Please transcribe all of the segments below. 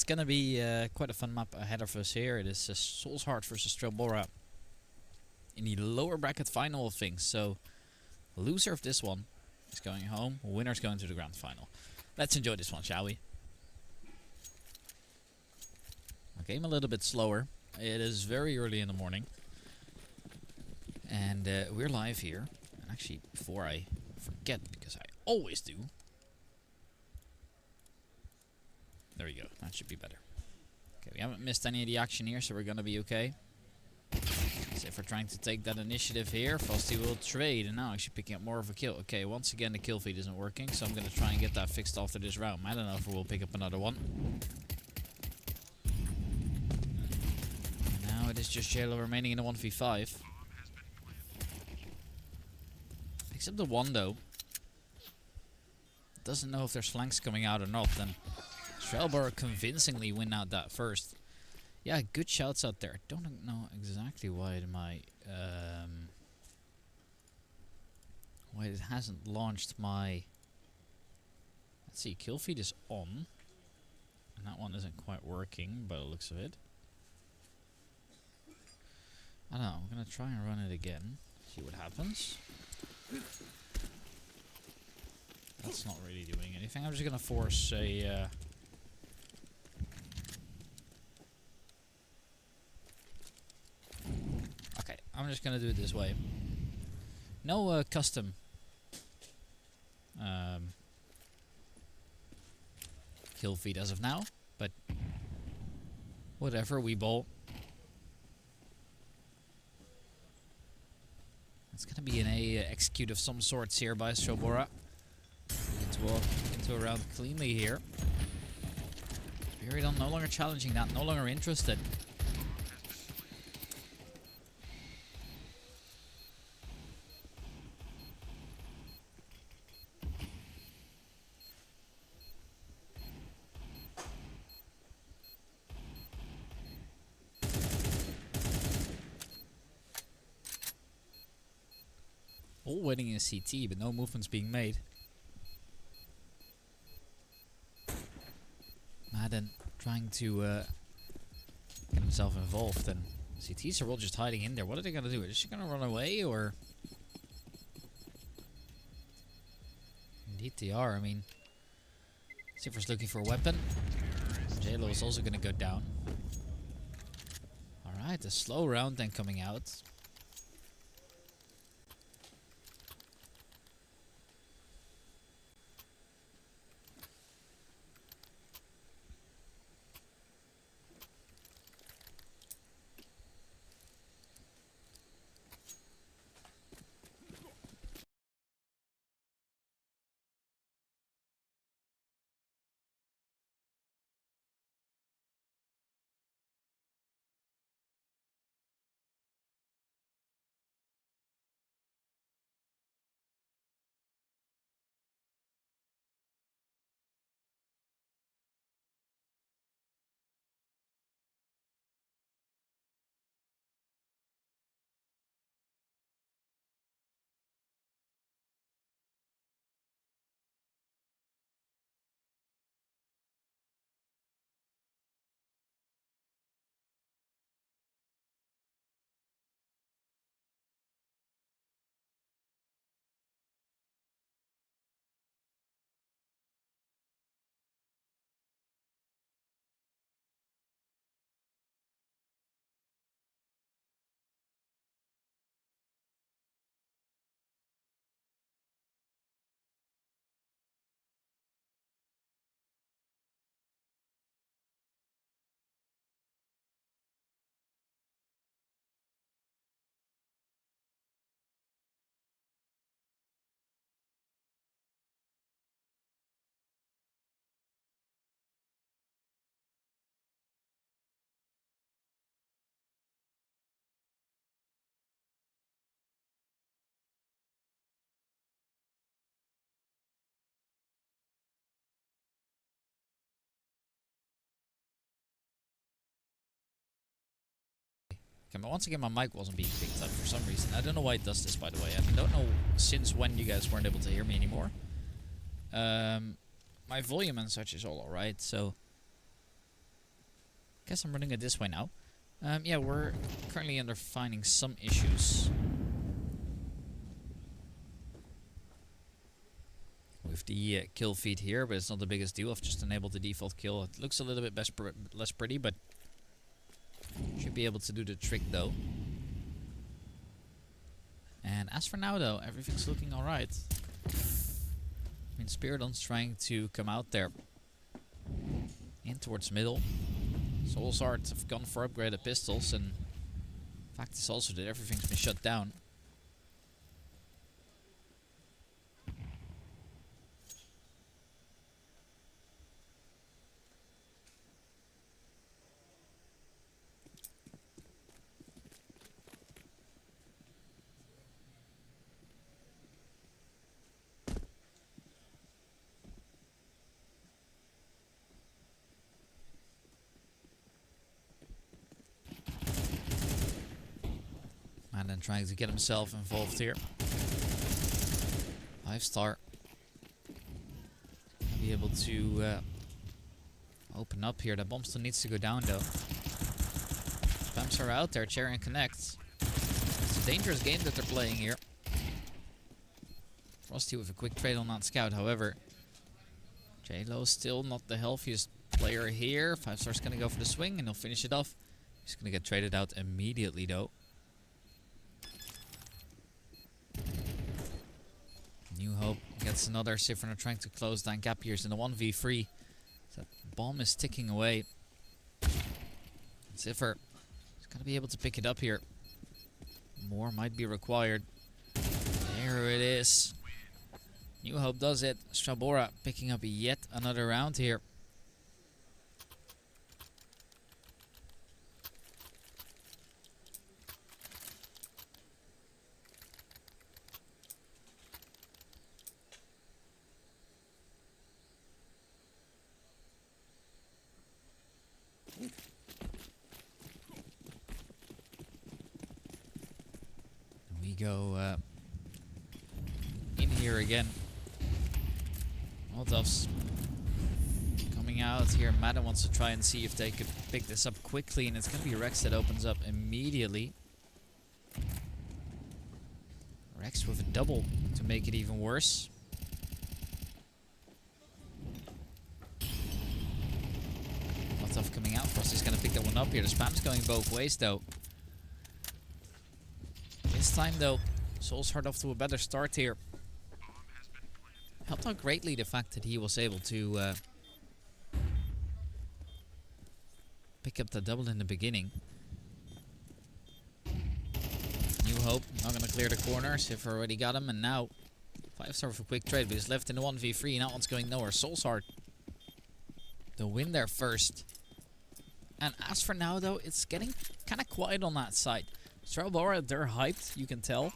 it's gonna be quite a fun map ahead of us here. It is Soul's Heart versus Strael-Bora in the lower bracket final of things. So, loser of this one is going home. Winner's going to the grand final. Let's enjoy this one, shall we? A game a little bit slower. It is very early in the morning. And we're live here. And actually, before I forget, because I always do. There we go. That should be better. Okay, we haven't missed any of the action here, so we're going to be okay. So if we're trying to take that initiative here, Frosty will trade. And now actually picking up more of a kill. Okay, once again the kill feed isn't working, so I'm going to try and get that fixed after this round. I don't know if we'll pick up another one. And now it is just Yellow remaining in a 1v5. Except the one though. Doesn't know if there's flanks coming out or not. Then Strael-Bora convincingly win out that first. Yeah, good shouts out there. I don't know exactly why why it hasn't launched my. Let's see, kill feed is on, and that one isn't quite working by the looks of it. I don't know. I'm gonna try and run it again. See what happens. That's not really doing anything. I'm just gonna force a. Okay, I'm just gonna do it this way. No custom kill feed as of now, but whatever, we bowl. It's gonna be an execute of some sorts here by Strael-Bora. Get to walk into a round cleanly here. Spiridon no longer challenging that, no longer interested. All waiting in CT, but no movements being made. Madden trying to get himself involved, and CTs are all just hiding in there. What are they gonna do? Is she gonna run away, or? Indeed they are. I mean, Siffer's looking for a weapon. JLo is also gonna go down. Alright, a slow round then coming out. Okay, but once again my mic wasn't being picked up for some reason. I don't know why it does this, by the way. I don't know since when you guys weren't able to hear me anymore. My volume and such is all alright, so guess I'm running it this way now. Yeah, we're currently finding some issues with the kill feed here, but it's not the biggest deal. I've just enabled the default kill. It looks a little bit less pretty, but should be able to do the trick though. And as for now though, everything's looking alright. I mean, Spiridon's trying to come out there in towards middle. Soulsart have gone for upgraded pistols, and fact is also that everything's been shut down. And then trying to get himself involved here. 5-star. Be able to open up here. The bomb still needs to go down though. Spams are out there. Charian connects. It's a dangerous game that they're playing here. Frosty with a quick trade on that scout. However, J-Lo still not the healthiest player here. 5-star's gonna go for the swing and he'll finish it off. He's gonna get traded out immediately though. New Hope gets another Sifriner trying to close down gap years in the 1v3. That bomb is ticking away. Ziffer is going to be able to pick it up here. More might be required. There it is. New Hope does it. Strael-Bora picking up yet another round here. We go in here again. Molotovs coming out here. Madden wants to try and see if they could pick this up quickly, and it's going to be Rex that opens up immediately. Rex with a double to make it even worse. Molotov coming out. Frosty's going to pick that one up here. The spam's going both ways though. This time though, Soulsart off to a better start here. Helped out greatly the fact that he was able to pick up the double in the beginning. New Hope not going to clear the corner. Sif already got him, and now 5-star for a quick trade, but he's left in the 1v3 and that one's going nowhere. Soulsart the win there first. And as for now though, it's getting kind of quiet on that side. Strael-Bora, they're hyped, you can tell.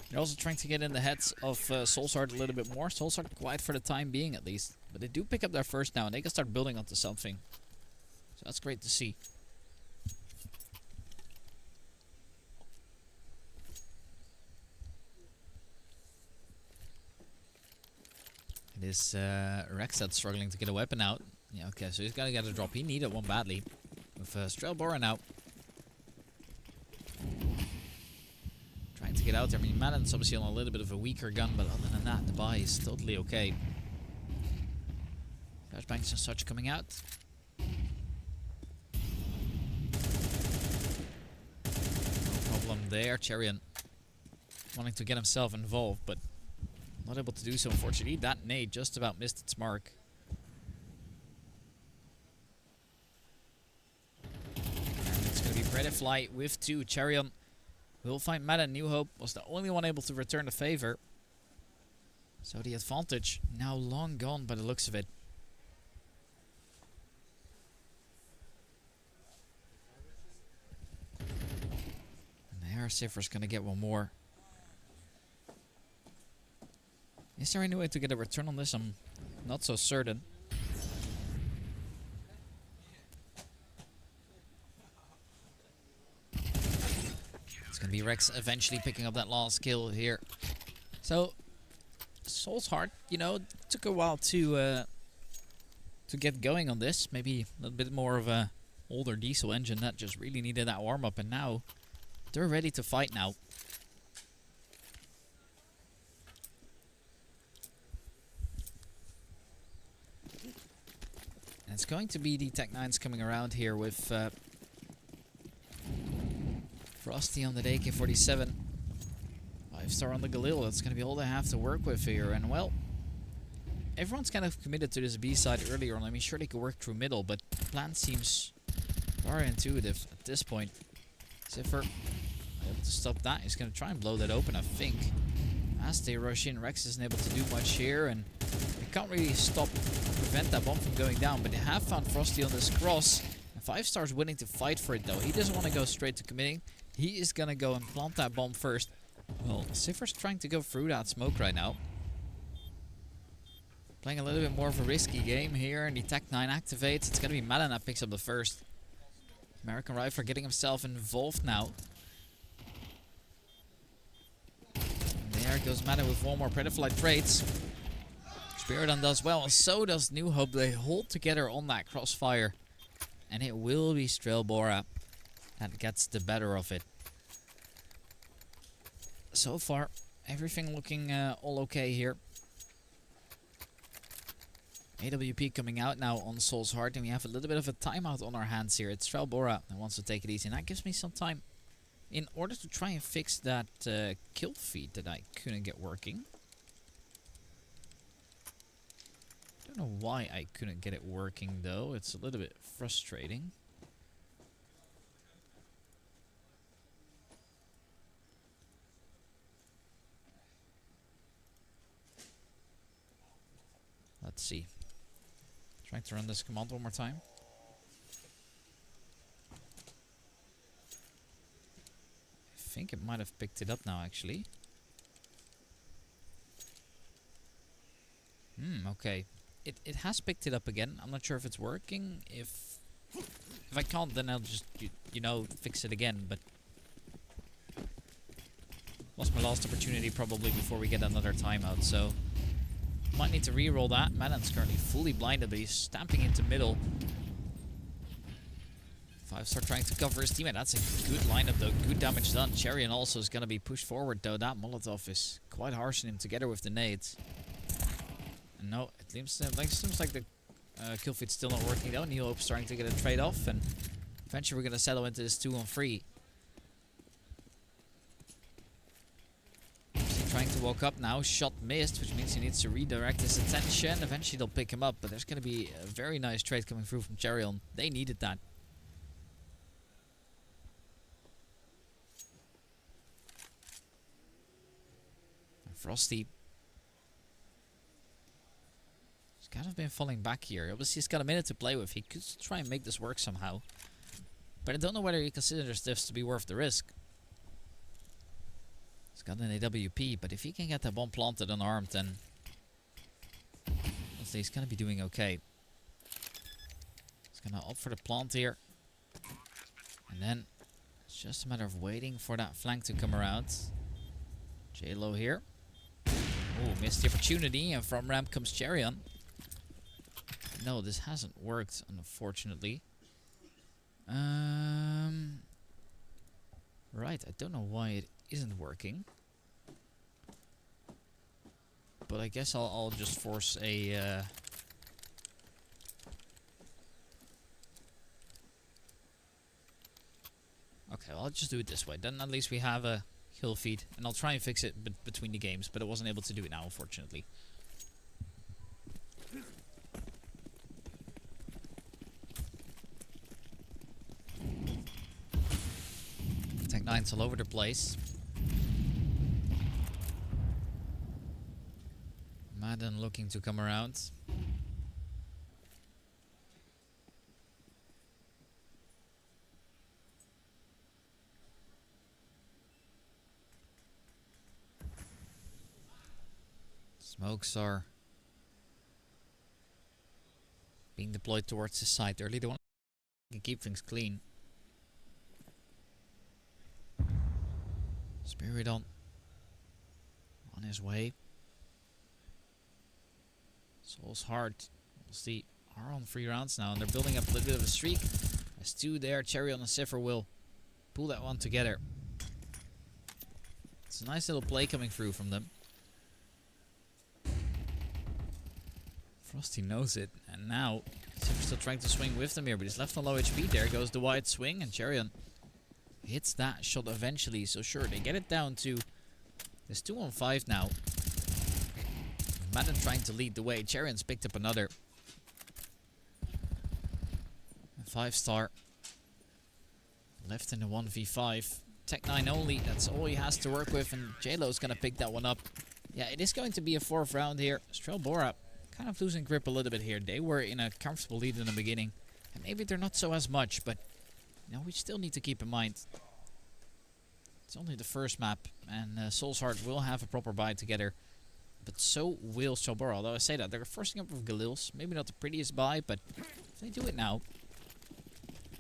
They're also trying to get in the heads of Soulsart a little bit more. Soulsart quiet for the time being at least. But they do pick up their first now and they can start building onto something. So that's great to see. It is Rex that's struggling to get a weapon out. Yeah, okay, so he's got to get a drop. He needed one badly. With Strael-Bora now. Trying to get out there. I mean, Madden's obviously on a little bit of a weaker gun, but other than that, the buy is totally okay. Flashbangs and such coming out. No problem there. Charian wanting to get himself involved, but not able to do so, unfortunately. That nade just about missed its mark. And it's going to be Predifly with 2. Charian will find Madden. New Hope was the only one able to return the favor. So the advantage now long gone by the looks of it. And there Siffer's going to get one more. Is there any way to get a return on this? I'm not so certain. It's going to be Rex eventually picking up that last kill here. So, Soulsart, you know, took a while to to get going on this. Maybe a little bit more of a older diesel engine that just really needed that warm up, and now they're ready to fight now. And it's going to be the Tech-9s coming around here with Frosty on the AK-47. 5-star on the Galil. That's going to be all they have to work with here. And well, everyone's kind of committed to this B side earlier on. I mean, sure they could work through middle, but the plan seems very intuitive at this point. Ziffer able to stop that. He's going to try and blow that open, I think. As they rush in, Rex isn't able to do much here, and they can't really prevent that bomb from going down, but they have found Frosty on this cross. And 5-star's willing to fight for it though. He doesn't want to go straight to committing. He is going to go and plant that bomb first. Well, Ziffer's trying to go through that smoke right now. Playing a little bit more of a risky game here, and the Tech-9 activates. It's going to be Madden that picks up the first. American Rifle getting himself involved now. There goes Madden with one more Predator-like traits. Spiridon does well, and so does New Hope. They hold together on that crossfire. And it will be Strael-Bora that gets the better of it. So far, everything looking all okay here. AWP coming out now on Soul's Heart, and we have a little bit of a timeout on our hands here. It's Strael-Bora that wants to take it easy, and that gives me some time in order to try and fix that kill feed that I couldn't get working. Don't know why I couldn't get it working though. It's a little bit frustrating. Let's see. Trying to run this command one more time. I think it might have picked it up now, actually. Okay. It has picked it up again. I'm not sure if it's working. If I can't, then I'll just, you know, fix it again. But lost my last opportunity probably before we get another timeout, so might need to re-roll that. Madden's currently fully blinded, but he's stamping into middle. 5-star trying to cover his teammate. That's a good lineup though. Good damage done. Cherion also is going to be pushed forward though. That Molotov is quite harshing him together with the nades. And no, it seems like the kill feed's still not working though. New Hope's starting to get a trade off, and eventually we're going to settle into this 2-on-3. Trying to walk up now. Shot missed, which means he needs to redirect his attention. Eventually they'll pick him up, but there's going to be a very nice trade coming through from Cherion. They needed that. And Frosty. He's kind of been falling back here. Obviously he's got a minute to play with. He could try and make this work somehow. But I don't know whether he considers this to be worth the risk. He's got an AWP, but if he can get that bomb planted unarmed, then honestly, he's going to be doing okay. He's going to opt for the plant here. And then it's just a matter of waiting for that flank to come around. J-Lo here. Oh, missed the opportunity, and from ramp comes Cherion. No, this hasn't worked, unfortunately. Right, I don't know why it isn't working, but I guess I'll just force a okay, well, I'll just do it this way, then at least we have a kill feed, and I'll try and fix it between the games, but I wasn't able to do it now, unfortunately. Tech-9's all over the place. Madden looking to come around. Smokes are being deployed towards the side early. They want to keep things clean. Spiridon on his way. Soul's Heart was the are on 3 rounds now, and they're building up a little bit of a streak. There's 2 there. Charion and Cypher will pull that one together. It's a nice little play coming through from them. Frosty knows it, and now Cypher's still trying to swing with them here, but he's left on low HP. There goes the wide swing, and Charion hits that shot eventually. So sure, they get it down to... There's 2 on 5 now. Madden trying to lead the way. Charion's picked up another. 5-star. Left in the 1v5. Tech 9 only. That's all he has to work with. And JLo's going to pick that one up. Yeah, it is going to be a 4th round here. Strael-Bora kind of losing grip a little bit here. They were in a comfortable lead in the beginning. And maybe they're not so as much. But, you know, we still need to keep in mind. It's only the first map. And Soul's Heart will have a proper buy together. But so will Strael-Bora. Although I say that, they're forcing up with Galils. Maybe not the prettiest buy, but if they do it now,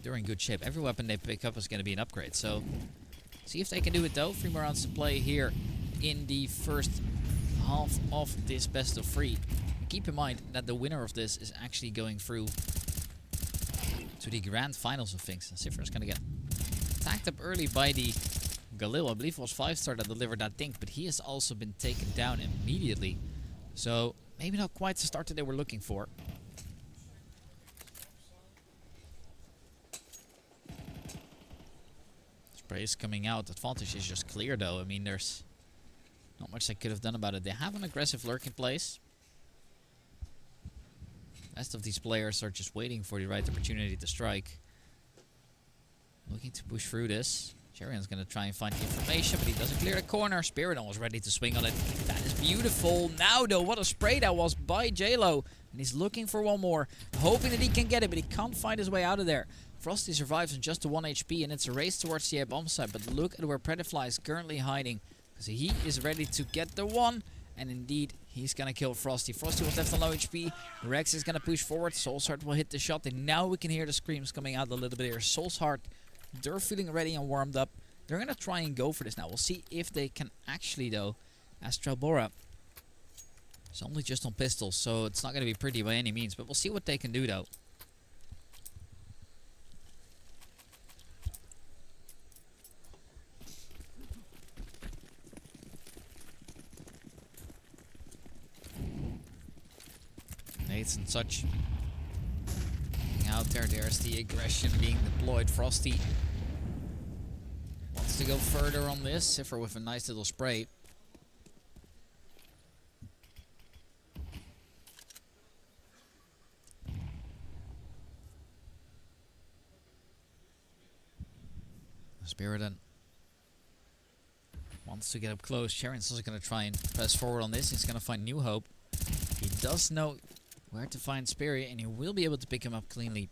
they're in good shape. Every weapon they pick up is going to be an upgrade. So, see if they can do it though. 3 more rounds to play here in the first half of this best of 3. And keep in mind that the winner of this is actually going through to the grand finals of things. And Cypher is going to get tagged up early by the Galil. I believe it was 5-star that delivered that dink, but he has also been taken down immediately. So, maybe not quite the start that they were looking for. Spray is coming out. Advantage is just clear though. I mean, there's not much they could have done about it. They have an aggressive lurk in place. The rest of these players are just waiting for the right opportunity to strike. Looking to push through this. Charion's going to try and find the information, but he doesn't clear the corner. Spiridon was ready to swing on it. That is beautiful. Now, though, what a spray that was by JLo. And he's looking for one more, hoping that he can get it, but he can't find his way out of there. Frosty survives on just a 1 HP, and it's a race towards the bomb site. But look at where Predafly is currently hiding, because he is ready to get the one. And indeed, he's going to kill Frosty. Frosty was left on low HP. Rex is going to push forward. Soul's Heart will hit the shot, and now we can hear the screams coming out a little bit here. Soul's Heart, they're feeling ready and warmed up. They're going to try and go for this now. We'll see if they can actually, though, as Strael-Bora. It's only just on pistols, so it's not going to be pretty by any means. But we'll see what they can do, though. Nades and such. Out there, there's the aggression being deployed. Frosty wants to go further on this. Cypher with a nice little spray. Spiridon wants to get up close. Sharon's also going to try and press forward on this. He's going to find New Hope. He does know where to find Spirit, and he will be able to pick him up cleanly.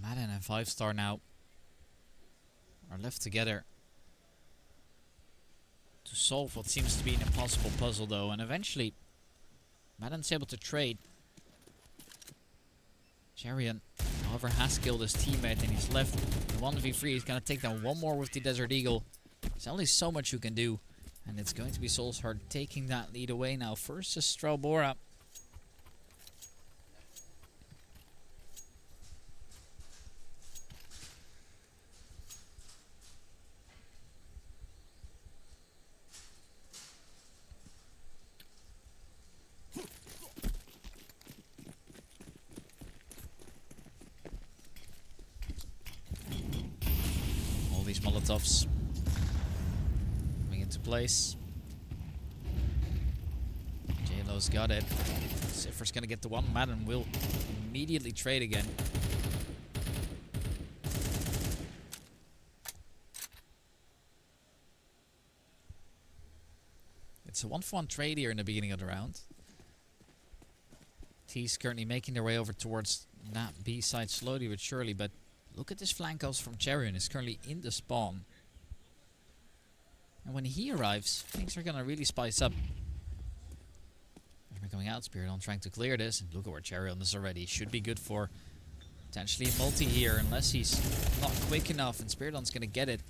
Madden and 5-star now are left together to solve what seems to be an impossible puzzle, though, and eventually Madden's able to trade. Charion, however, has killed his teammate, and he's left in 1v3. He's going to take down one more with the Desert Eagle. There's only so much you can do, and it's going to be Soul's Heart taking that lead away now. First is Strael-Bora. All these Molotovs coming into place. JLo's got it. Cypher's gonna get the one. Madden will immediately trade again. It's a 1-for-1 trade here in the beginning of the round. T's currently making their way over towards that B side slowly but surely, but look at this flank goes from Charion. Is currently in the spawn. And when he arrives, things are gonna really spice up. We're coming out, Spiridon trying to clear this. And look at where Charion is already. Should be good for potentially a multi here, unless he's not quick enough. And Spiridon's gonna get it.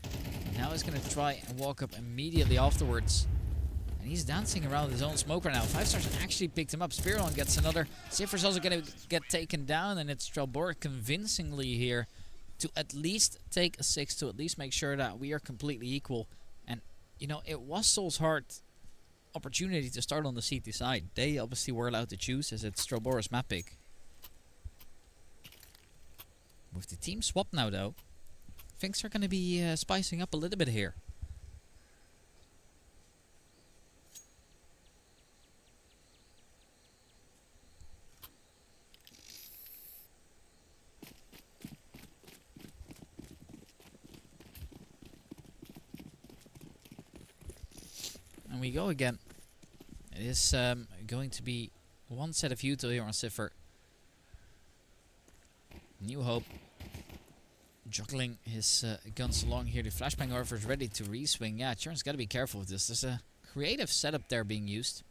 Now he's going to try and walk up immediately afterwards. And he's dancing around his own smoke right now. 5 stars actually picked him up. Strael gets another. Siffer's also going to get taken down. And it's Strael-Bora convincingly here to at least take a 6. To at least make sure that we are completely equal. And, you know, it was Soul's Heart opportunity to start on the CT side. They obviously were allowed to choose as it's Strael-Bora's map pick. With the team swap now though, things are going to be spicing up a little bit here. And we go again. It is going to be one set of util here on Cipher. New Hope juggling his guns along here. The flashbang however is ready to re-swing. Yeah, Churn's got to be careful with this. There's a creative setup there being used.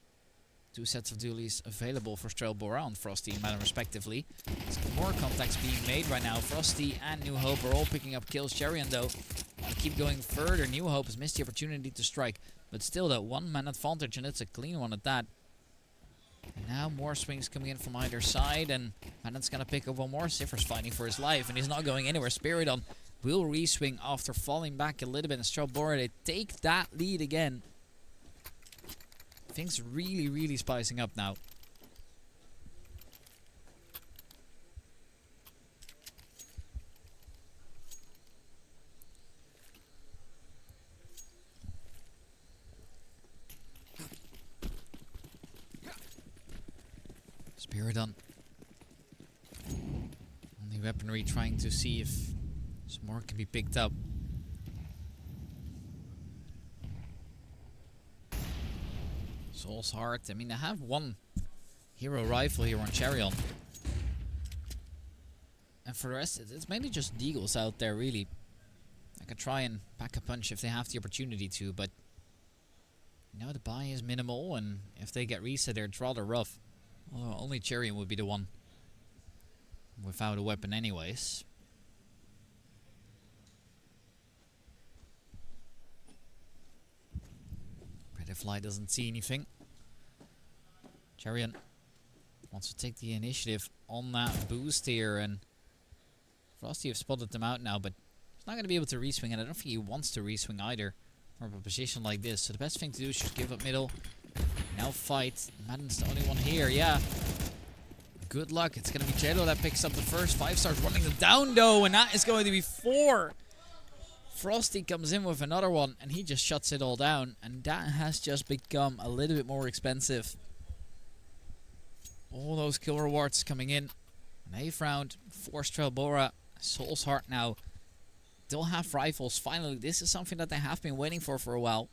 2 sets of dualies available for Strael-Bora and Frosty and Madden respectively. There's more contacts being made right now. Frosty and New Hope are all picking up kills. Charion though, want to keep going further. New Hope has missed the opportunity to strike. But still that 1-man advantage, and it's a clean one at that. And now more swings coming in from either side, and Madden's gonna pick up one more. Cipher's fighting for his life, and he's not going anywhere. Spiridon will re-swing after falling back a little bit, and Strael-Bora, they take that lead again. Things really, really spicing up now. Spiridon. Only weaponry trying to see if some more can be picked up. Soul's Heart. I mean, I have one hero rifle here on Charion. And for the rest, it's mainly just Deagles out there, really. I could try and pack a punch if they have the opportunity to, but you know, the buy is minimal, and if they get reset, it's rather rough. Well, only Charion would be the one without a weapon anyways. Predifly doesn't see anything. Charion wants to take the initiative on that boost here, and Frosty have spotted them out now, but he's not going to be able to re-swing, and I don't think he wants to re-swing either from a position like this. So the best thing to do is just give up middle. Now fight. Madden's the only one here, yeah. Good luck. It's going to be Jado that picks up the first. 5 stars running them down though, and that is going to be 4. Frosty comes in with another one, and he just shuts it all down, and that has just become a little bit more expensive. All those kill rewards coming in. An 8th round for Strael-Bora. Soul's Heart now. They'll have rifles. Finally, this is something that they have been waiting for a while.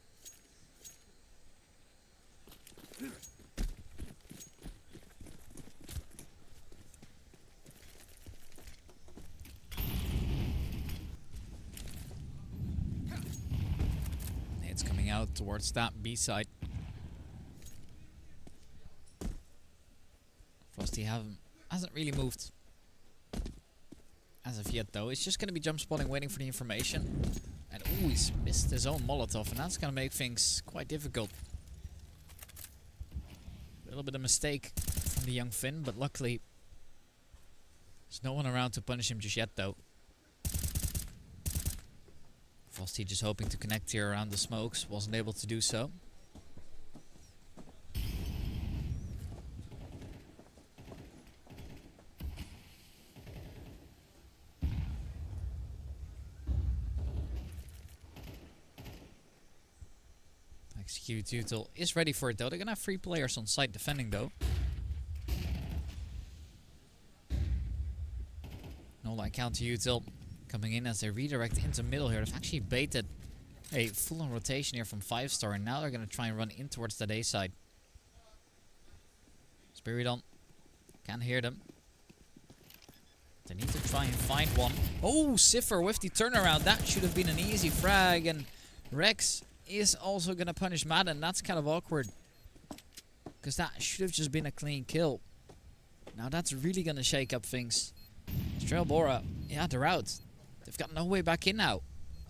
It's coming out towards that B side. Frosty hasn't really moved as of yet though. It's just going to be jump spotting, waiting for the information. And oh, he's missed his own Molotov, and that's going to make things quite difficult. A little bit of mistake from the young Finn, but luckily there's no one around to punish him just yet though. Frosty just hoping to connect here around the smokes, wasn't able to do so. Execute util is ready for it though. They're gonna have 3 players on site defending though. No light counter util coming in as they redirect into middle here. They've actually baited a full on rotation here from 5 star, and now they're gonna try and run in towards that A side. Spiridon can't hear them. They need to try and find one. Oh, Cipher with the turnaround. That should have been an easy frag, and Rex is also going to punish Madden. That's kind of awkward, because that should have just been a clean kill. Now that's really going to shake up things. Strael-Bora, yeah, they're out. They've got no way back in now.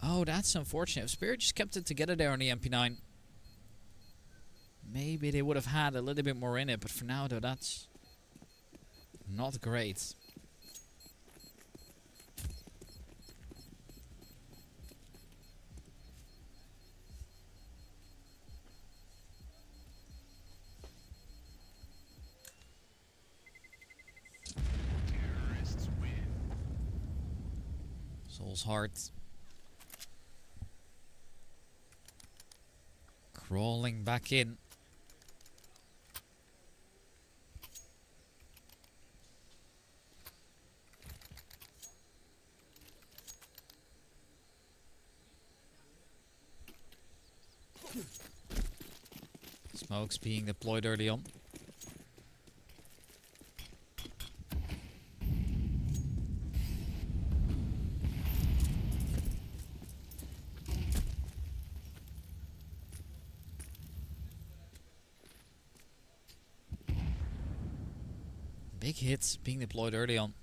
Oh, that's unfortunate. If Spirit just kept it together there on the MP9, maybe they would have had a little bit more in it. But for now, though, that's not great. Soul's Heart. Crawling back in. Smokes being deployed early on. Big hits being deployed early on.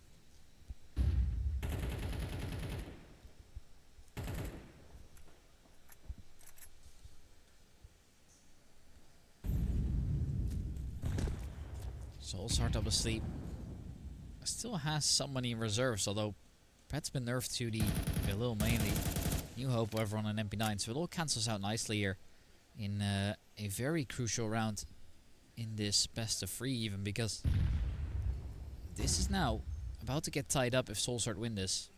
Soul's Heart up asleep. Still has some money in reserves, although Pet's been nerfed to the Galil mainly. New Hope, however, on an MP9, so it all cancels out nicely here in a very crucial round in this best of 3 even, because this is now about to get tied up if Soul's Heart win this.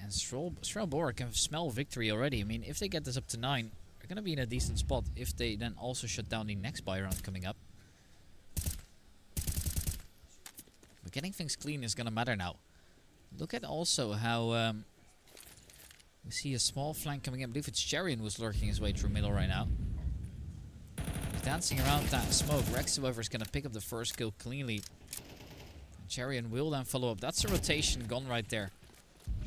And Strael-Bora can smell victory already. I mean, if they get this up to 9, they're going to be in a decent spot if they then also shut down the next buy round coming up. But getting things clean is going to matter now. Look at also how we see a small flank coming in. I believe it's Charian who's lurking his way through middle right now. He's dancing around that smoke. Rex, however, is going to pick up the first kill cleanly. And Charian will then follow up. That's a rotation gone right there.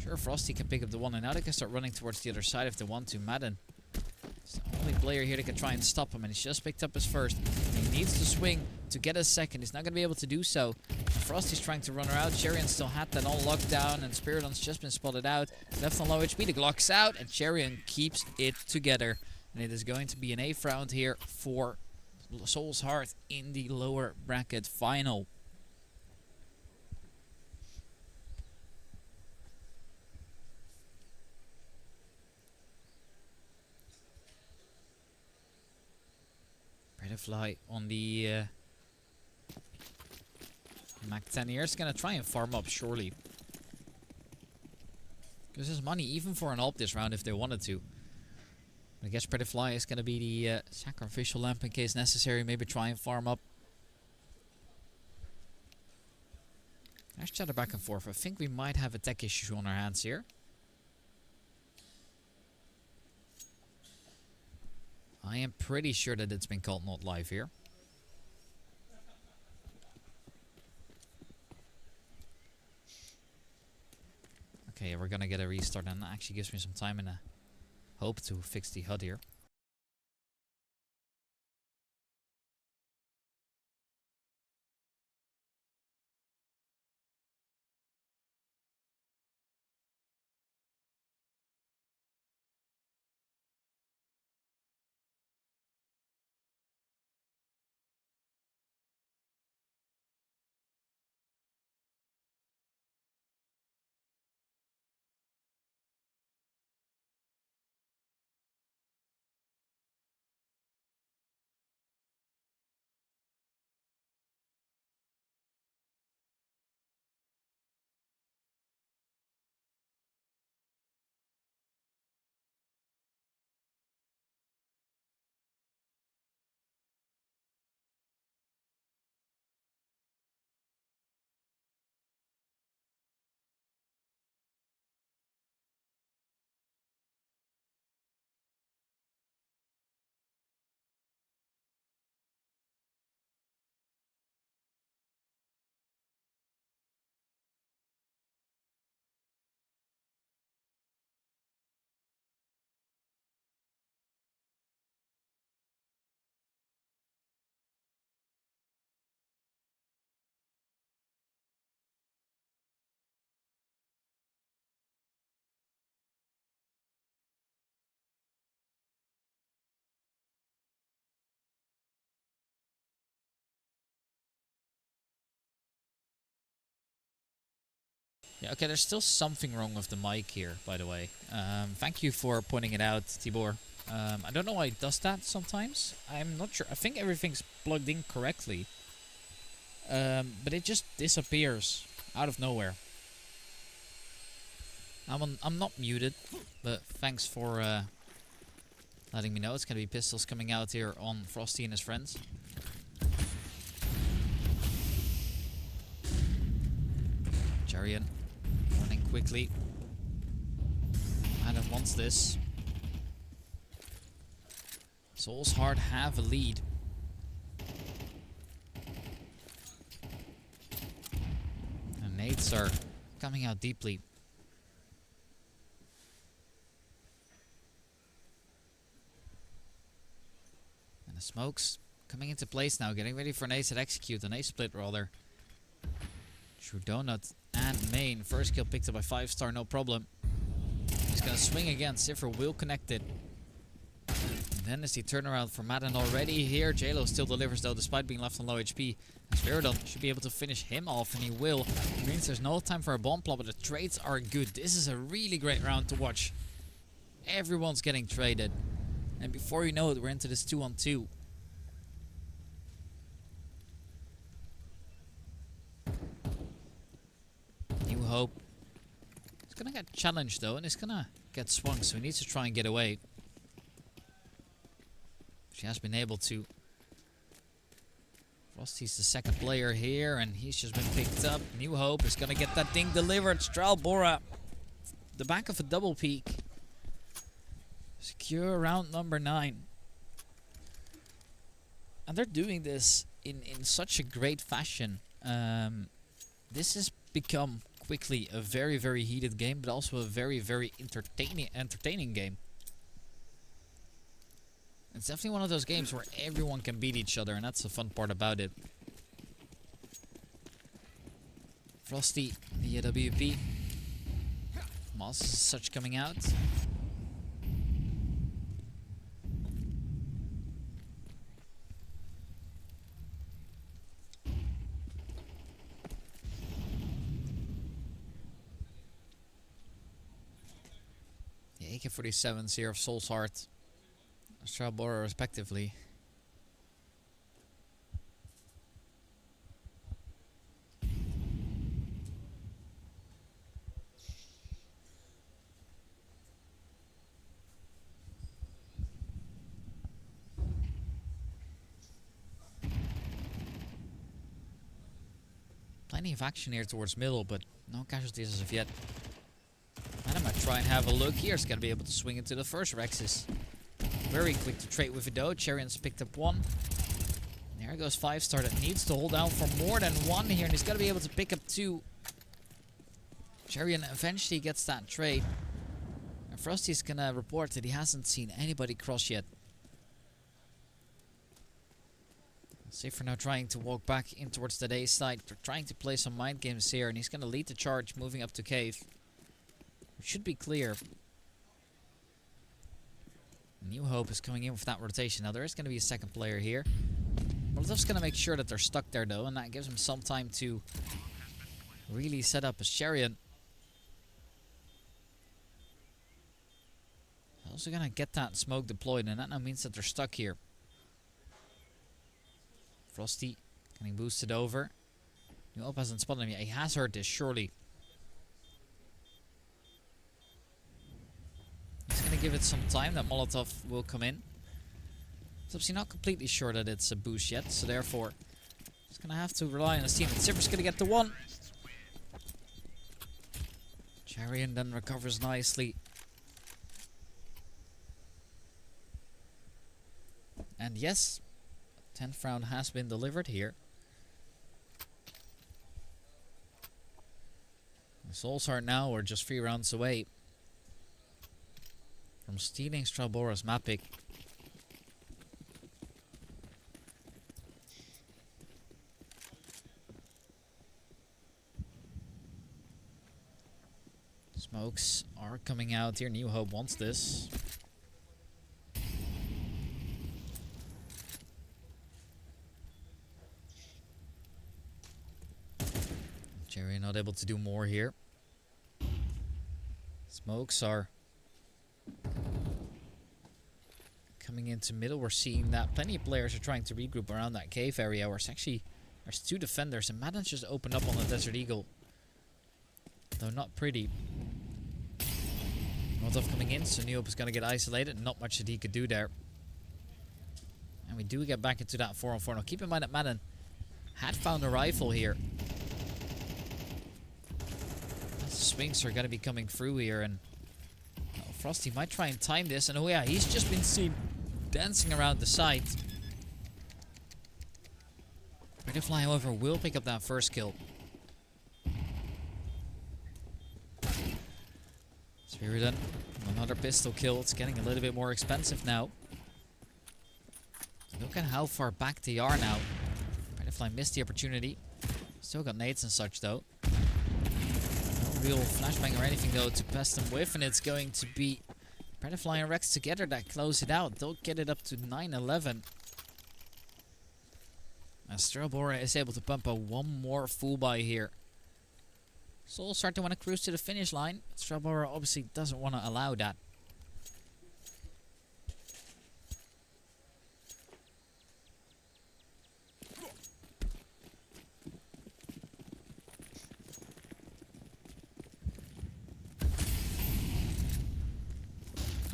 Sure, Frosty can pick up the one, and now they can start running towards the other side if they want to. Madden is the only player here that can try and stop him, and he's just picked up his first. He needs to swing to get a second. He's not going to be able to do so. Frosty's trying to run her out. Charian still had that all locked down, and Spiridon's just been spotted out. Left on low HP, the Glock's out, and Charian keeps it together. And it is going to be an 8th round here for Soul's Heart in the lower bracket final. Butterfly on the Mac 10 here is going to try and farm up, surely. Because there's money even for an ult this round if they wanted to. I guess Butterfly is going to be the sacrificial lamp in case necessary. Maybe try and farm up. Let's chatter back and forth. I think we might have a tech issue on our hands here. I am pretty sure that it's been called not live here. Okay, we're gonna get a restart, and that actually gives me some time and a hope to fix the HUD here. Yeah, okay, there's still something wrong with the mic here, by the way. Thank you for pointing it out, Tibor. I don't know why it does that sometimes. I'm not sure. I think everything's plugged in correctly. But it just disappears out of nowhere. I'm not muted, but thanks for letting me know. It's gonna be pistols coming out here on Frosty and his friends. Chariot running quickly. Adam wants this. Souls Heart have a lead. And nades are coming out deeply. And the smokes coming into place now, getting ready for an ace at execute, an ace split rather. True Donut and Main. First kill picked up by 5-star, no problem. He's gonna swing again. Cipher will connect it. And then is the turnaround for Madden already here. JLo still delivers though, despite being left on low HP. Sveridon should be able to finish him off, and he will. It means there's no time for a bomb plot, but the trades are good. This is a really great round to watch. Everyone's getting traded. And before you know it, we're into this 2-on-2. New Hope. He's gonna get challenged though, and he's gonna get swung, so he needs to try and get away. She has been able to. Frosty's the second player here, and he's just been picked up. New Hope is gonna get that thing delivered. Strael-Bora, the back of a double peak. Secure round number 9. And they're doing this in such a great fashion. This has become quickly a very, very heated game, but also a very, very entertaining game. It's definitely one of those games where everyone can beat each other, and that's the fun part about it. Frosty, the WP. Moss is such coming out. The AK-47s here of Soul's Heart. Strael-Bora respectively. Plenty of action here towards middle, but no casualties as of yet. And I might try and have a look here. It's gonna be able to swing into the first Rexes. Very quick to trade with it though. Charion's picked up 1. There goes 5-star that needs to hold down for more than 1 here, and he's gonna be able to pick up 2. Charion eventually gets that trade. And Frosty's gonna report that he hasn't seen anybody cross yet. Safer now trying to walk back in towards the day side. They're trying to play some mind games here, and he's gonna lead the charge moving up to cave. It should be clear. New Hope is coming in with that rotation. Now there is going to be a second player here. Molotov's going to make sure that they're stuck there though, and that gives him some time to really set up his chariot. Also going to get that smoke deployed, and that now means that they're stuck here. Frosty getting boosted over. New Hope hasn't spotted him yet. He has heard this, surely. He's going to give it some time. That Molotov will come in. He's obviously not completely sure that it's a boost yet, so therefore he's going to have to rely on his team. And Zipper's going to get the 1. Charion then recovers nicely. And yes, 10th round has been delivered here. The Soul's Heart now are just 3 rounds away from stealing Strael-Bora's map pick. Smokes are coming out here. New Hope wants this. Jerry not able to do more here. Smokes are coming into middle. We're seeing that plenty of players are trying to regroup around that cave area. Where it's actually, there's 2 defenders, and Madden's just opened up on the Desert Eagle. Though not pretty. Molotov coming in, so Neop is going to get isolated. Not much that he could do there. And we do get back into that 4-on-4. Now keep in mind that Madden had found a rifle here. The swings are going to be coming through here, and Frosty might try and time this. And oh yeah, he's just been seen dancing around the site. Butterfly, however, will pick up that first kill. Spiriton, another pistol kill. It's getting a little bit more expensive now. Look at how far back they are now. Butterfly missed the opportunity. Still got nades and such though. No real flashbang or anything though to pest them with, and it's going to be Butterfly and Rex together that close it out. They'll get it up to 9-11. As Strael-Bora is able to pump a one more full buy here. Soul start to want to cruise to the finish line. Strael-Bora obviously doesn't want to allow that.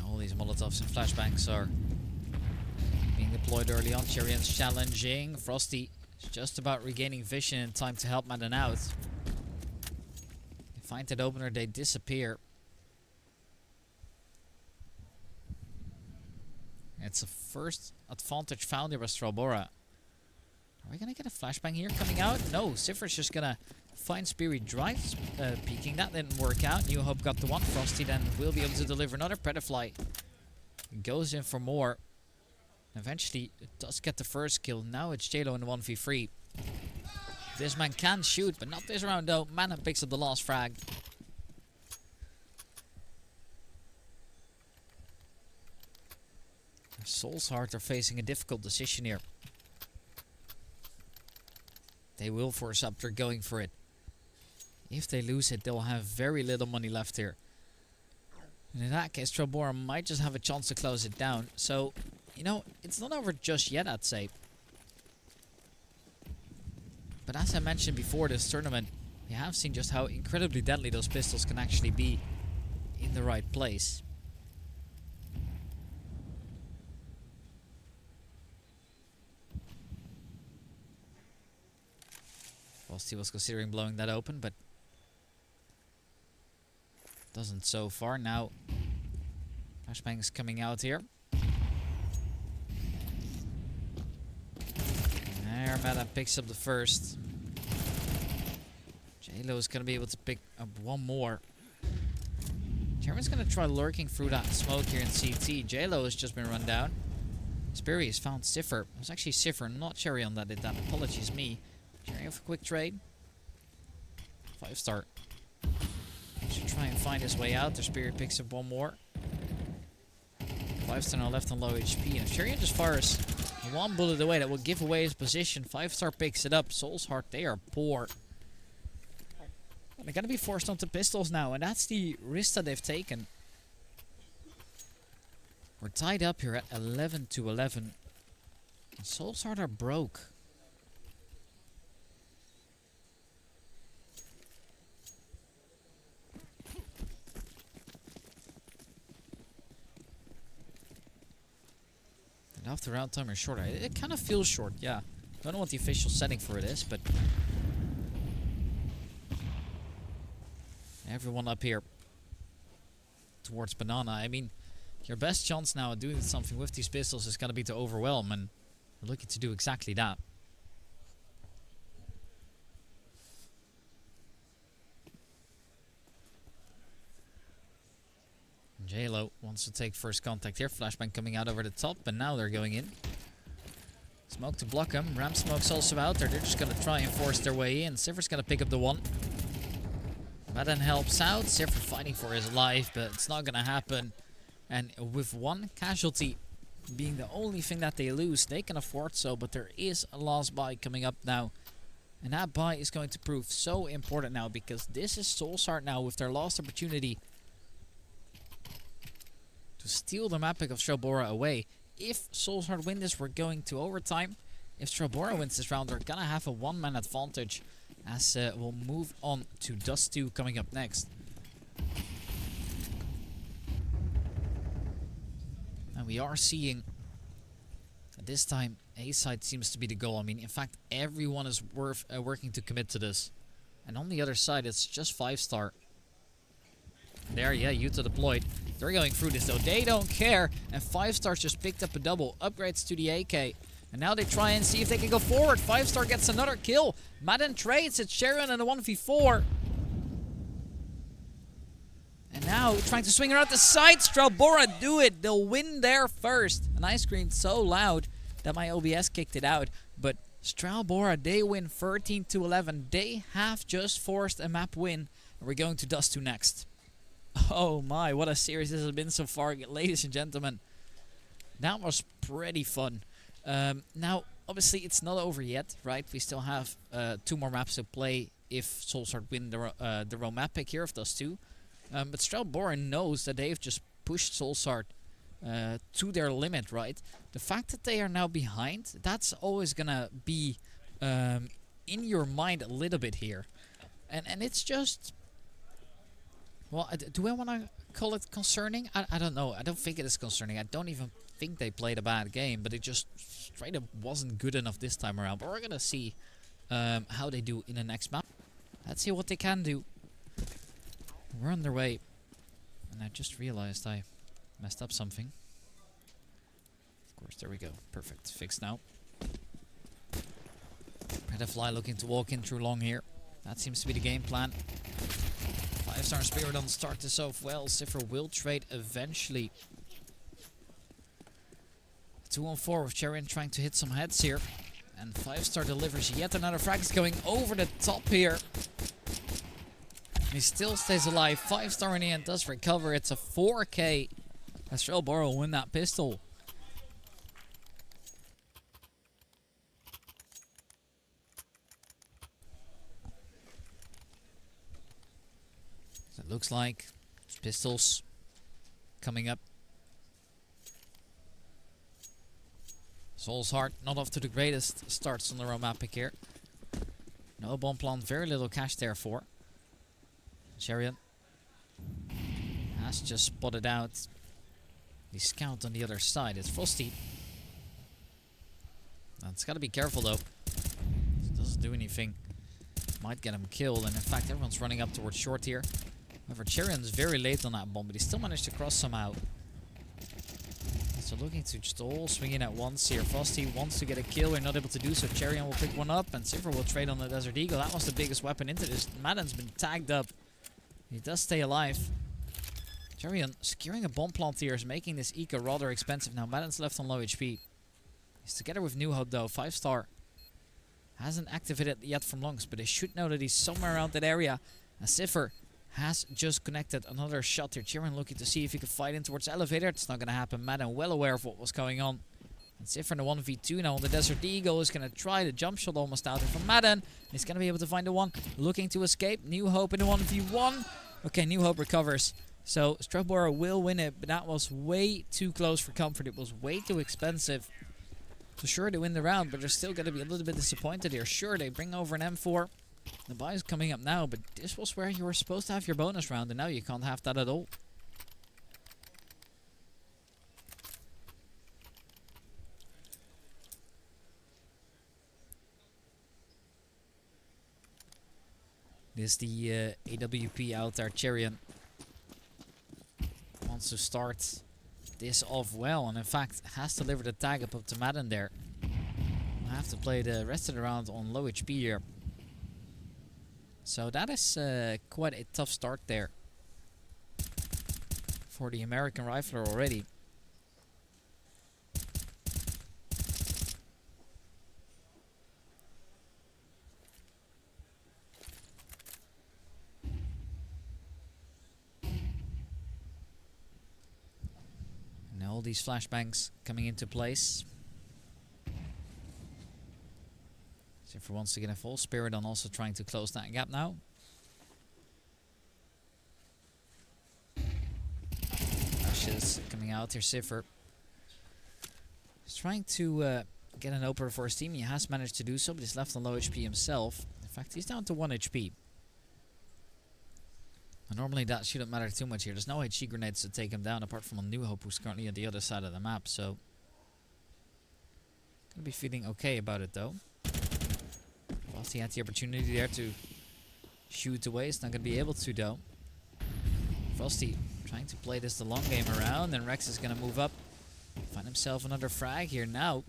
All these Molotovs and flashbangs are being deployed early on. Cherian's challenging. Frosty is just about regaining vision in time to help Madden out. Find that opener, they disappear. It's a first advantage found here by Strael-Bora. Are we gonna get a flashbang here coming out? No, Siffer's just gonna find Spirit Drive. Peeking, that didn't work out. New Hope got the one. Frosty then will be able to deliver another. Butterfly goes in for more. Eventually, it does get the first kill. Now it's JLo in the 1v3. This man can shoot, but not this round though. Madden picks up the last frag. Soul's Heart are facing a difficult decision here. They will force up, they're going for it. If they lose it, they'll have very little money left here. And in that case, Strael-Bora might just have a chance to close it down. So, you know, it's not over just yet, I'd say. But as I mentioned before this tournament, we have seen just how incredibly deadly those pistols can actually be in the right place. Frosty was considering blowing that open, but doesn't so far. Now, flashbang's coming out here. There, Madden picks up the first. JLo is going to be able to pick up one more. Chairman's going to try lurking through that smoke here in CT. JLo has just been run down. Sperry has found Cipher. It was actually Cipher, not Cherion, that did that. Apologies me. Cherion for a quick trade. 5-star. Should try and find his way out. Their Spirit picks up one more. 5-star now left on low HP. And if Cherion just fires one bullet away, that will give away his position. 5-star picks it up. Soul's Heart, they are poor. They're going to be forced onto pistols now, and that's the risk that they've taken. We're tied up here at 11-11. And Soul's Heart are broke. And after round time is short. It kind of feels short, yeah. Don't know what the official setting for it is, but everyone up here towards Banana. I mean, your best chance now at doing something with these pistols is going to be to overwhelm, and we're looking to do exactly that. JLo wants to take first contact here. Flashbang coming out over the top, and now they're going in. Smoke to block them. Ram Smoke's also out there. They're just going to try and force their way in. Cipher's going to pick up the one. Madden helps out. Cipher fighting for his life, but it's not going to happen. And with one casualty being the only thing that they lose, they can afford so. But there is a last buy coming up now. And that buy is going to prove so important now, because this is Soul's Heart now with their last opportunity to steal the map pick of Strael-Bora away. If Soulsheart win this, we're going to overtime. If Strael-Bora wins this round, they're gonna have a one-man advantage, as we'll move on to Dust 2 coming up next. And we are seeing that this time A side seems to be the goal. I mean, in fact, everyone is working to commit to this. And on the other side, it's just 5-star. There, yeah, Utah deployed. They're going through this though. They don't care. And 5-stars just picked up a double. Upgrades to the AK. And now they try and see if they can go forward. 5-star gets another kill. Madden trades. It's Sharon in a 1v4. And now trying to swing around the side. Strael-Bora do it. They'll win there first. And I screamed so loud that my OBS kicked it out. But Strael-Bora, they win 13-11. They have just forced a map win. And we're going to Dust 2 next. Oh my, what a series this has been so far, ladies and gentlemen. That was pretty fun. Now, obviously, it's not over yet, right? We still have 2 more maps to play if Soulsheart win the row map pick here of Dust 2. But Strael-Bora knows that they've just pushed Soulsheart to their limit, right? The fact that they are now behind, that's always gonna be in your mind a little bit here. And it's just... Well, do I want to call it concerning? I don't know. I don't think it is concerning. I don't even think they played a bad game, but it just straight up wasn't good enough this time around. But we're going to see how they do in the next map. Let's see what they can do. We're on their way. And I just realized I messed up something. Of course, there we go. Perfect. Fixed now. Redfly looking to walk in through long here. That seems to be the game plan. 5-star Spirit on start this off well. Cipher will trade eventually. 2-on-4 with Charian trying to hit some heads here. And 5-star delivers yet another frag. Is going over the top here. He still stays alive. 5-star in the end does recover. It's a 4K. Strael-Bora will win that pistol. So it looks like pistols coming up. Soulsheart not off to the greatest starts on the row map pick here. No bomb plant, very little cash there for. Chariot has just spotted out the scout on the other side. It's Frosty. It's got to be careful though. It doesn't do anything. Might get him killed, and in fact everyone's running up towards short here. However, Charian's very late on that bomb, but he still managed to cross somehow. So looking to just all swing in at once here. Frosty wants to get a kill. They're not able to do so. Charian will pick one up, and Cipher will trade on the Desert Eagle. That was the biggest weapon into this. Madden's been tagged up. He does stay alive. Charian securing a bomb plant here is making this eco rather expensive. Now Madden's left on low HP. He's together with New Hope though. 5-star. Hasn't activated yet from longs, but they should know that he's somewhere around that area. And Cipher has just connected another shot here. Charian looking to see if he can fight in towards the elevator. It's not going to happen. Madden well aware of what was going on. And Cipher in the 1v2 now on the Desert Eagle is going to try the jump shot almost out here from Madden. He's going to be able to find the one. Looking to escape. New Hope in the 1v1. Okay, New Hope recovers. So Strael-Bora will win it, but that was way too close for comfort. It was way too expensive. So sure, they win the round, but they're still going to be a little bit disappointed here. Sure, they bring over an M4. The buy is coming up now, but this was where you were supposed to have your bonus round, and now you can't have that at all. This is the AWP out there. Charian wants to start this off well, and in fact has delivered a tag up to Madden there. I have to play the rest of the round on low HP here. So that is quite a tough start there for the American rifler already. And all these flashbangs coming into place. Cipher wants to get a full Spirit on, also trying to close that gap now. Rushes shots coming out here. Cipher is trying to get an opener for his team. He has managed to do so, but he's left on low HP himself. In fact, he's down to 1 HP. And normally that shouldn't matter too much here. There's no HG grenades to take him down, apart from a New Hope who's currently on the other side of the map. So, gonna be feeling okay about it though. Frosty had the opportunity there to shoot away. He's not gonna be able to though. Frosty trying to play this the long game around, and Rex is gonna move up. Find himself another frag here now.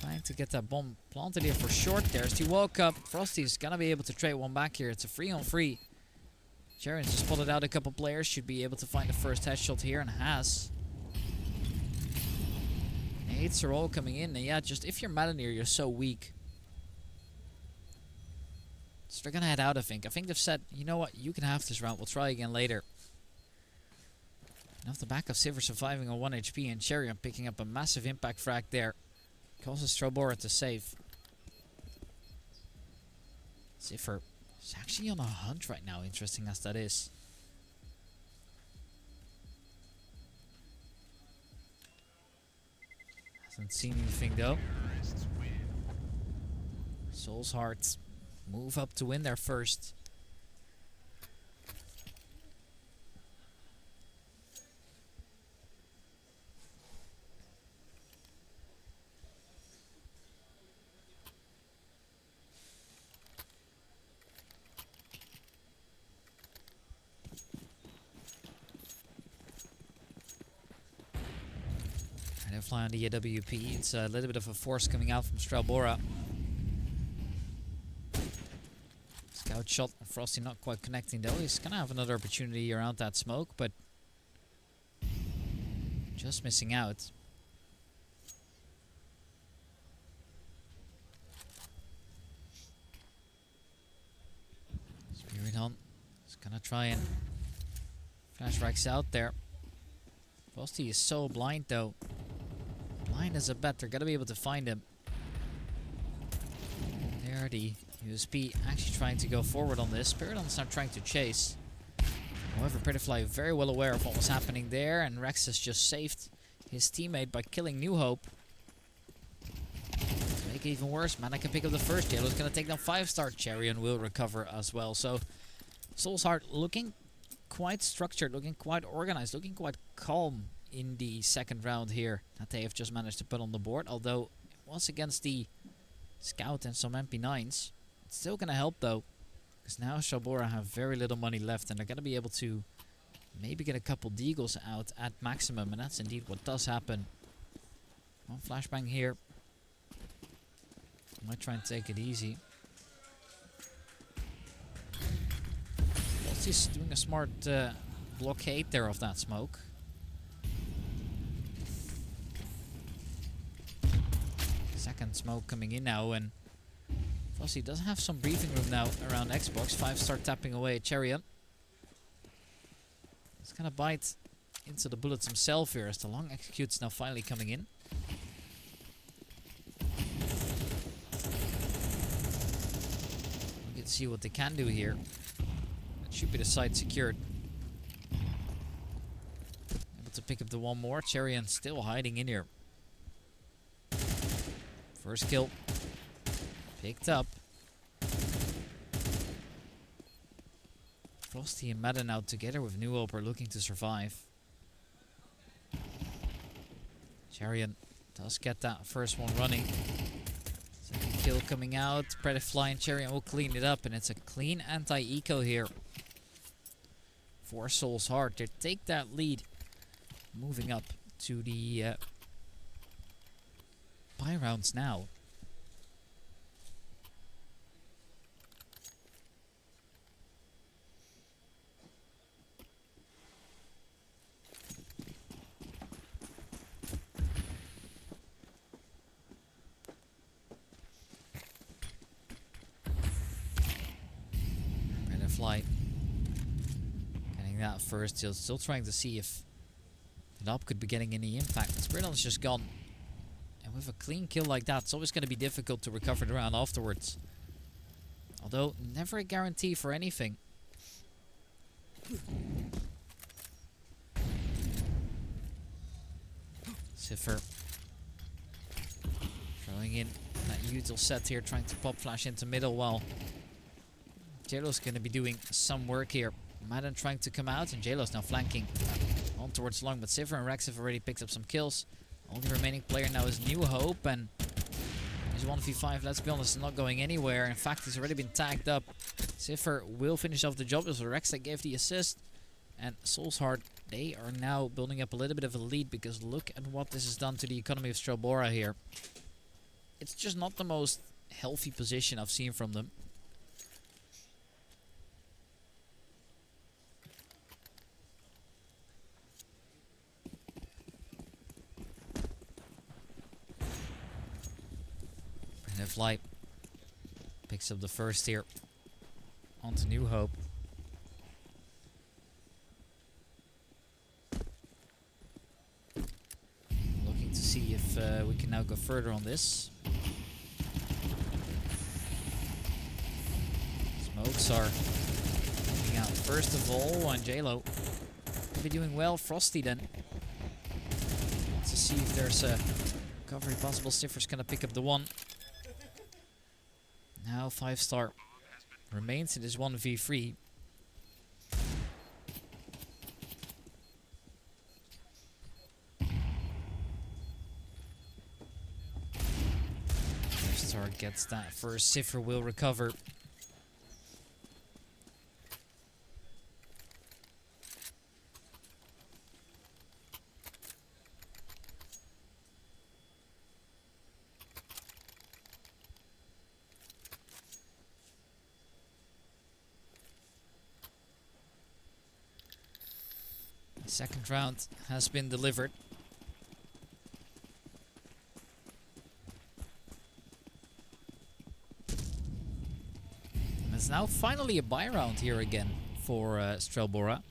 Trying to get that bomb planted here for short. There's the walk up. Frosty's gonna be able to trade one back here. It's a 3-on-3. Sharon's just spotted out a couple players. Should be able to find the first headshot here, and has. Nades are all coming in. And yeah, just if you're Madeneer, you're so weak. So they're gonna head out, I think. I think they've said, you know what, you can have this round. We'll try again later. And off the back of Sivir surviving on 1 HP and Charion picking up a massive impact frag there. Causes Strael-Bora to save. Sivir is actually on a hunt right now, interesting as that is. Hasn't seen anything though. Soul's Heart move up to win there first. Fly on the AWP. It's a little bit of a force coming out from Strael-Bora. Scout shot. Frosty not quite connecting though. He's gonna have another opportunity around that smoke, but just missing out. Spirit Hunt is gonna try and flash Rex out there. Frosty is so blind though. Blind as a bat, they're gonna be able to find him. There, the USP actually trying to go forward on this. Spiridon's not trying to chase. However, Prettyfly very well aware of what was happening there, and Rex has just saved his teammate by killing New Hope. To make it even worse, Mana can pick up the first. Yellow's gonna take down 5-star. Charion will recover as well. So, Soul's Heart looking quite structured, looking quite organized, looking quite calm in the second round here that they have just managed to put on the board. Although it was against the Scout and some MP9s. It's still going to help though, because now Strael-Bora have very little money left, and they're going to be able to maybe get a couple deagles out at maximum, and that's indeed what does happen. One flashbang here. Might try and take it easy. He's doing a smart blockade there of that smoke. Second smoke coming in now, and Frosty does have some breathing room now around Xbox. 5-star tapping away at Chariot. He's gonna bite into the bullets himself here as the long execute's now finally coming in. We can see what they can do here. That should be the side secured. Able to pick up the one more. Chariot still hiding in here. First kill. Picked up. Frosty and Madden out together with New Hope are looking to survive. Chariot does get that first one running. Second kill coming out. Prettyfly and Chariot will clean it up, and it's a clean anti-eco here for Soul's Heart. They take that lead. Moving up to the buy rounds now. Prettyfly getting that first. Still trying to see if the knob could be getting any impact. Spiridon's just gone. And with a clean kill like that, it's always going to be difficult to recover the round afterwards. Although, never a guarantee for anything. Ziffer throwing in that util set here, trying to pop flash into middle while JLo's going to be doing some work here. Madden trying to come out, and JLo's now flanking on towards long, but Ziffer and Rex have already picked up some kills. Only remaining player now is New Hope, and he's 1v5, let's be honest, not going anywhere. In fact, he's already been tagged up. Ziffer will finish off the job. It was Rex that gave the assist. And Soulsheart, they are now building up a little bit of a lead, because look at what this has done to the economy of Strael-Bora here. It's just not the most healthy position I've seen from them. Flight picks up the first here onto New Hope. Looking to see if we can now go further on this. Smokes are coming out first of all, and JLo will be doing well. Frosty then wants to see if there's a recovery possible. Stiffer's gonna pick up the one. Now 5-star remains in this 1v3. Star gets that first. Ziffer will recover. Second round has been delivered. And it's now finally a buy round here again for Strael-Bora.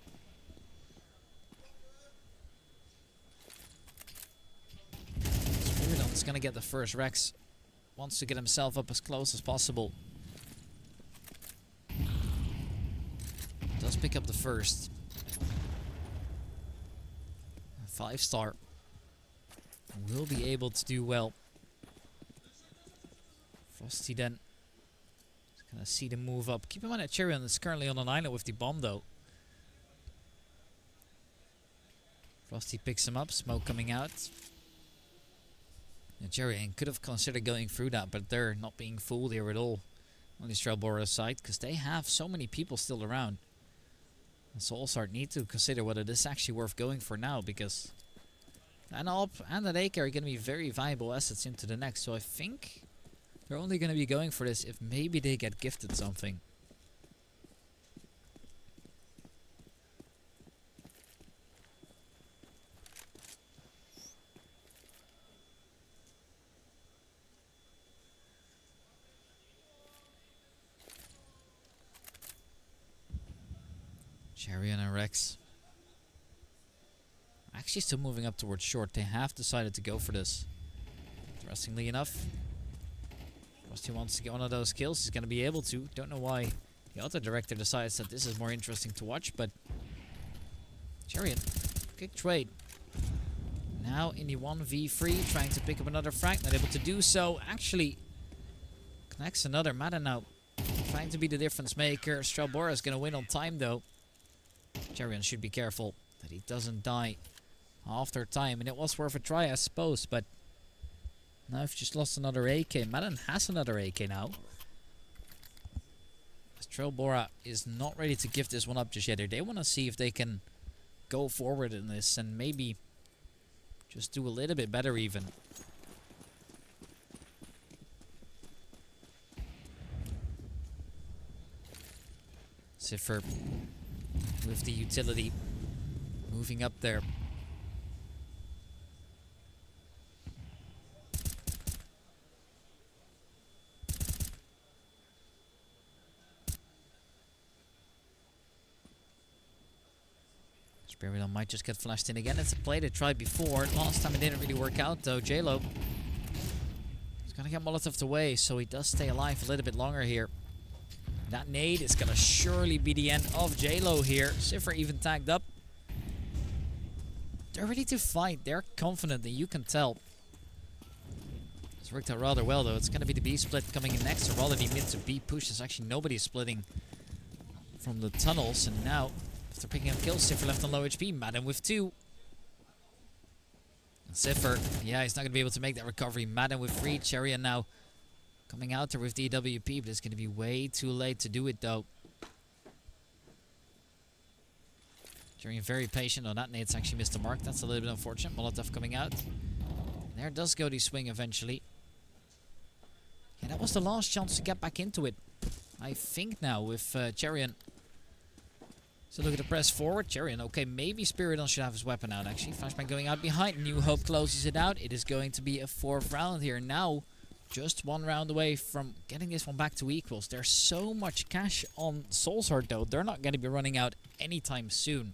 Spiridon's gonna get the first. Rex wants to get himself up as close as possible. Does pick up the first. 5-star will be able to do well. Frosty then is gonna see the move up. Keep in mind that Cherion is currently on an island with the bomb though. Frosty picks him up, smoke coming out. And Cherion could have considered going through that, but they're not being fooled here at all on the Strael-Bora's side, because they have so many people still around. And Soulsheart need to consider whether this is actually worth going for now, because an AWP and an AK are going to be very viable assets into the next. So I think they're only going to be going for this if maybe they get gifted something. Cherion and Rex actually still moving up towards short. They have decided to go for this. Interestingly enough, Frosty wants to get one of those kills. He's going to be able to. Don't know why the other director decides that this is more interesting to watch, but Cherion, good trade. Now in the 1v3, trying to pick up another frag. Not able to do so. Actually, connects another. Madden now trying to be the difference maker. Strael-Bora is going to win on time though. Cherion should be careful that he doesn't die after time, and it was worth a try I suppose, but now I've just lost another AK. Madden has another AK now. Strael-Bora is not ready to give this one up just yet. They want to see if they can go forward in this and maybe just do a little bit better even. Ziffer with the utility moving up there. Spiridon might just get flashed in again. It's a play they tried before. Last time it didn't really work out though. JLo is gonna get Molotov away, so he does stay alive a little bit longer here. That nade is gonna surely be the end of JLo here. Ziffer even tagged up. They're ready to fight. They're confident, and you can tell. It's worked out rather well, though. It's going to be the B split coming in next, or rather the mid to B push. There's actually nobody splitting from the tunnels, and now, after picking up kills, Siffer left on low HP. Madden with 2. And Siffer, yeah, he's not going to be able to make that recovery. Madden with 3. Charian now coming out there with the EWP, but it's going to be way too late to do it, though. Charian very patient on that. Nate's actually missed the mark. That's a little bit unfortunate. Molotov coming out. And there does go the swing eventually. Yeah, that was the last chance to get back into it, I think, now with Charian. So look at the press forward. Charian, okay, maybe Spiridon should have his weapon out, actually. Flashbang going out behind. New Hope closes it out. It is going to be a 4th round here. Now, just 1 round away from getting this one back to equals. There's so much cash on Soul's Heart, though. They're not going to be running out anytime soon.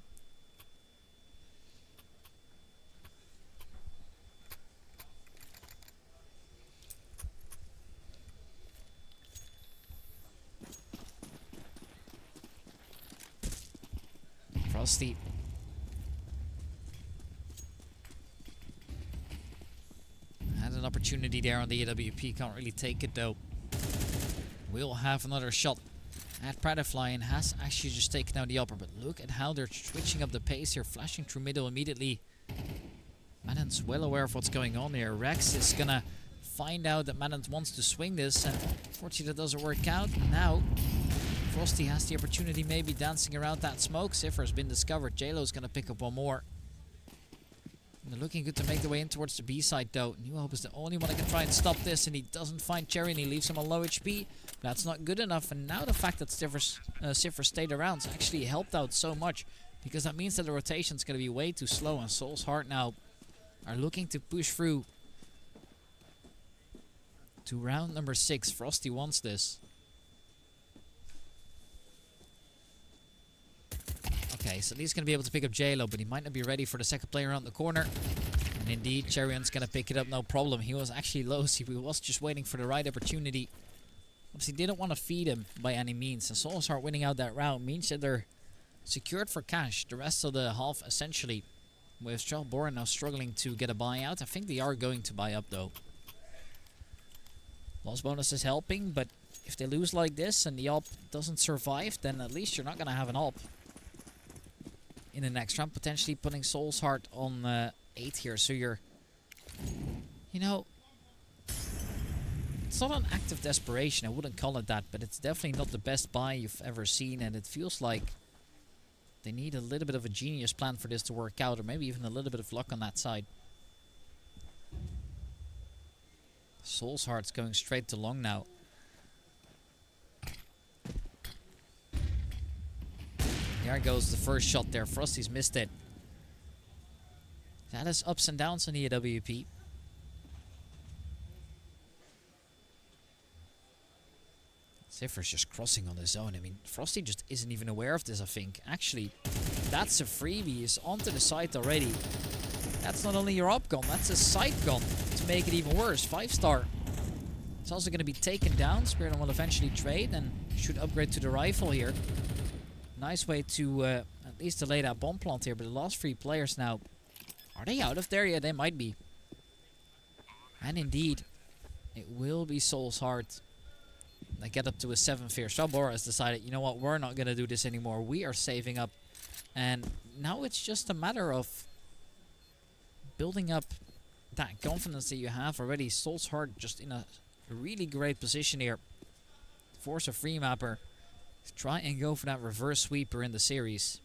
Frosty. Had an opportunity there on the AWP. Can't really take it, though. Will have another shot at Pratafly and has actually just taken down the upper. But look at how they're switching up the pace here. Flashing through middle immediately. Madden's well aware of what's going on here. Rex is going to find out that Madden wants to swing this. And unfortunately that doesn't work out. Now Frosty has the opportunity, maybe dancing around that smoke. Siffer has been discovered. JLo's going to pick up one more. And they're looking good to make their way in towards the B side, though. New Hope is the only one that can try and stop this, and he doesn't find Cherry, and he leaves him on low HP. That's not good enough, and now the fact that Siffer stayed around has actually helped out so much, because that means that the rotation is going to be way too slow, and Soul's Heart now are looking to push through to round number 6. Frosty wants this. Okay, so he's going to be able to pick up JLo, but he might not be ready for the second player around the corner. And indeed, Cherion's going to pick it up, no problem. He was actually low, so he was just waiting for the right opportunity. Obviously, didn't want to feed him by any means. And Soul's Heart winning out that round means that they're secured for cash the rest of the half, essentially. With Strael-Bora now struggling to get a buyout. I think they are going to buy up, though. Loss bonus is helping, but if they lose like this and the AWP doesn't survive, then at least you're not going to have an AWP in the next round, potentially putting Soul's Heart on 8 here. So you're, you know, it's not an act of desperation, I wouldn't call it that, but it's definitely not the best buy you've ever seen, and it feels like they need a little bit of a genius plan for this to work out, or maybe even a little bit of luck on that side. Soul's Heart's going straight to long now. There goes the first shot there. Frosty's missed it. That is ups and downs on the AWP. Siffer's just crossing on his own. I mean, Frosty just isn't even aware of this, I think. Actually, that's a freebie. He's onto the site already. That's not only your up gun, that's a sight gun to make it even worse. 5-star. It's also going to be taken down. Spiridon will eventually trade and should upgrade to the rifle here. Nice way to at least delay that bomb plant here, but the last 3 players now. Are they out of there? Yeah, they might be. And indeed, it will be Soul's Heart. They get up to a 7th here. Strael-Bora has decided, you know what, we're not going to do this anymore. We are saving up. And now it's just a matter of building up that confidence that you have already. Soul's Heart just in a really great position here. Force a free mapper. Try and go for that reverse sweeper in the series.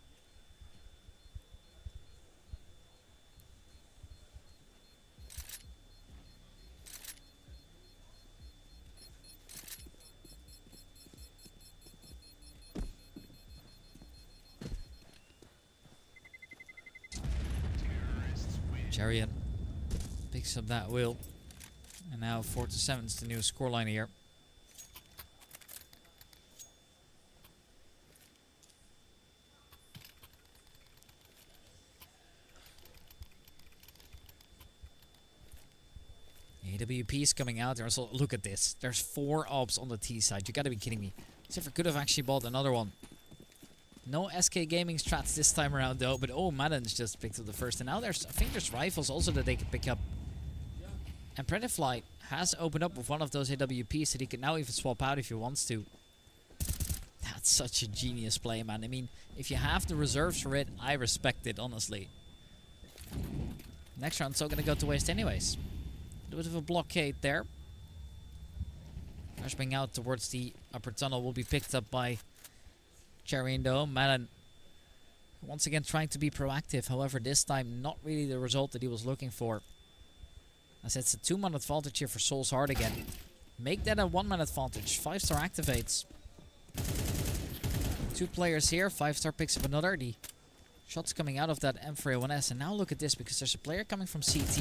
Chariot picks up that wheel. And now 4-7 is the new scoreline here. AWP is coming out there. So look at this. There's 4 ops on the T side. You gotta be kidding me. Siffer could have actually bought another one. No SK Gaming strats this time around though, but oh, Madden's just picked up the first, and now I think there's rifles also that they can pick up. And Predifly has opened up with one of those AWPs that he can now even swap out if he wants to. That's such a genius play, man. I mean, if you have the reserves for it, I respect it, honestly. Next round's still gonna go to waste anyways. A bit of a blockade there. Flashbang out towards the upper tunnel will be picked up by Charian though. Madden once again trying to be proactive. However, this time not really the result that he was looking for. As it's a 2-man advantage here for Soul's Heart again. Make that a 1-man advantage. 5-star activates. 2 players here. 5-star picks up another. The shots coming out of that M4A1S. And now look at this, because there's a player coming from CT.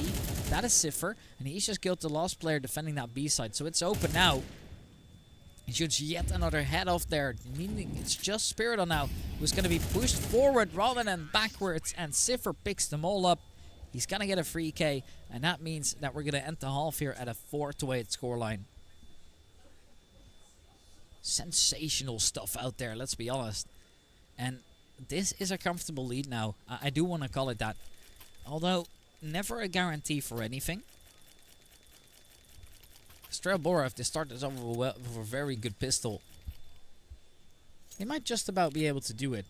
That is Cypher. And he's just killed the last player defending that B side. So it's open now. He shoots yet another head off there, meaning it's just Spirit now who's going to be pushed forward rather than backwards, and Cypher picks them all up. He's going to get a free K, and that means that we're going to end the half here at a 4-8 scoreline. Sensational stuff out there, let's be honest. And this is a comfortable lead now. I do want to call it that. Although, never a guarantee for anything. Strael-Bora, if they start this over with a very good pistol, they might just about be able to do it.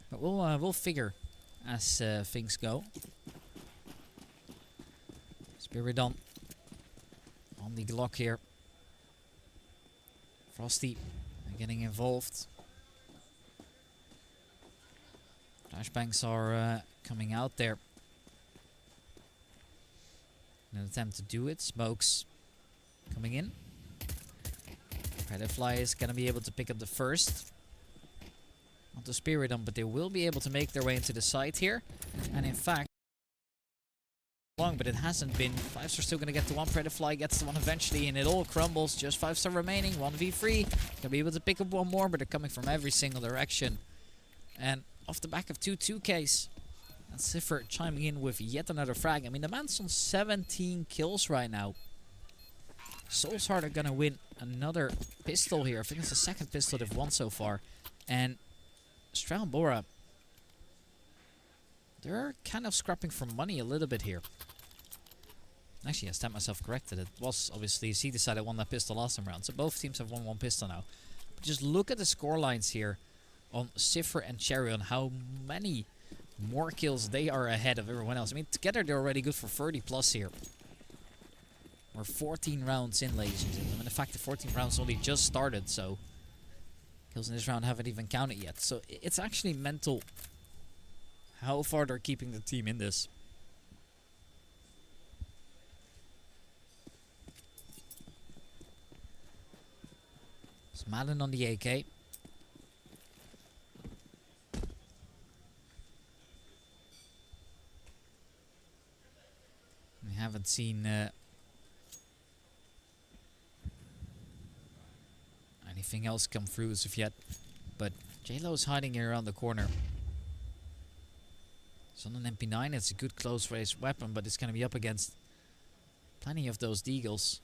But we'll figure as things go. Spiridon on the Glock here. Frosty getting involved. Flashbangs are coming out there. An attempt to do it. Smokes coming in. Predifly is going to be able to pick up the first. Not the Spiridon, but they will be able to make their way into the site here. And in fact, long, but it hasn't been. 5-star still going to get to one. Predifly gets to one eventually, and it all crumbles. Just 5-star remaining. 1v3. Gonna be able to pick up one more, but they're coming from every single direction. And off the back of 2-2Ks. And Cypher chiming in with yet another frag. I mean, the man's on 17 kills right now. Soul's Heart are gonna win another pistol here. I think it's the second pistol they've won so far. And Strael-Bora, they're kind of scrapping for money a little bit here. Actually, I stand myself corrected. It was obviously CT side that won that pistol last time round. So both teams have won one pistol now. But just look at the score lines here on Cypher and Charian. How many more kills they are ahead of everyone else. I mean, together they're already good for 30 plus here. We're 14 rounds in, ladies and gentlemen. In fact, the 14 rounds only just started, so kills in this round haven't even counted yet. So it's actually mental how far they're keeping the team in this. It's Madden on the AK. We haven't seen anything else come through as of yet, but J-Lo's hiding here around the corner. It's on an MP9. It's a good close range weapon, but it's going to be up against plenty of those deagles.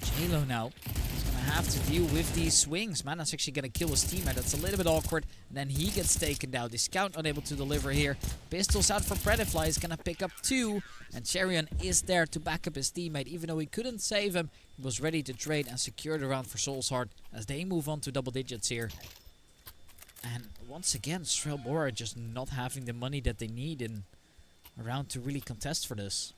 J-Lo now is going to have to deal with these swings. Man, that's actually going to kill his teammate. That's a little bit awkward. And then he gets taken down. The scout unable to deliver here. Pistols out for Predifly. He's going to pick up 2. And Charian is there to back up his teammate. Even though he couldn't save him, he was ready to trade and secure the round for Soul's Heart as they move on to double digits here. And once again, Strael-Bora just not having the money that they need in a round to really contest for this.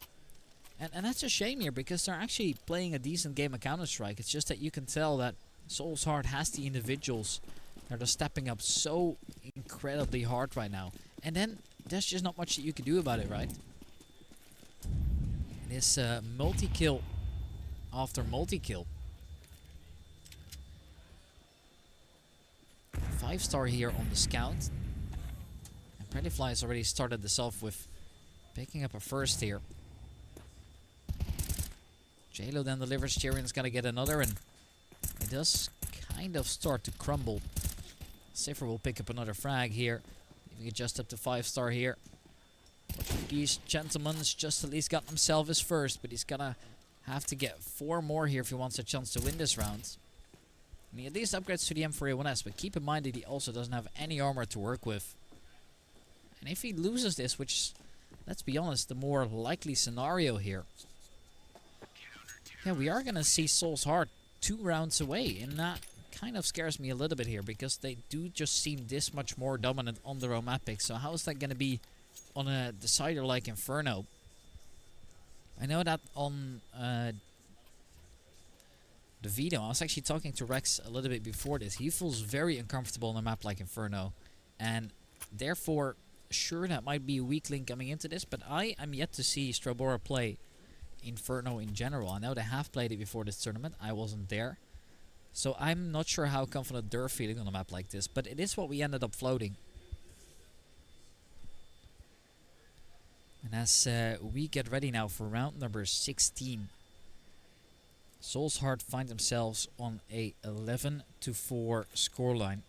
And that's a shame here, because they're actually playing a decent game of Counter-Strike. It's just that you can tell that Soul's Heart has the individuals that are stepping up so incredibly hard right now. And then there's just not much that you can do about it, right? This multi-kill after multi-kill. 5-star here on the scout. And Predifly has already started this off with picking up a first here. J-Lo then delivers. Charian's gonna get another, and it does kind of start to crumble. Cypher will pick up another frag here. Leaving it just up to 5-star here. These gentlemen's just at least got himself his first, but he's gonna have to get 4 more here if he wants a chance to win this round. And he at least upgrades to the M4A1S, but keep in mind that he also doesn't have any armor to work with. And if he loses this, which, let's be honest, the more likely scenario here. Yeah, we are going to see Soul's Heart 2 rounds away, and that kind of scares me a little bit here, because they do just seem this much more dominant on their own map pick. So how is that going to be on a decider like Inferno? I know that on the video, I was actually talking to Rex a little bit before this. He feels very uncomfortable on a map like Inferno, and therefore, sure, that might be a weak link coming into this, but I am yet to see Strael-Bora play Inferno in general. I know they have played it before this tournament. I wasn't there, so I'm not sure how confident they're feeling on a map like this, but it is what we ended up floating. And as we get ready now for round number 16, Soul's Heart find themselves on a 11-4 scoreline.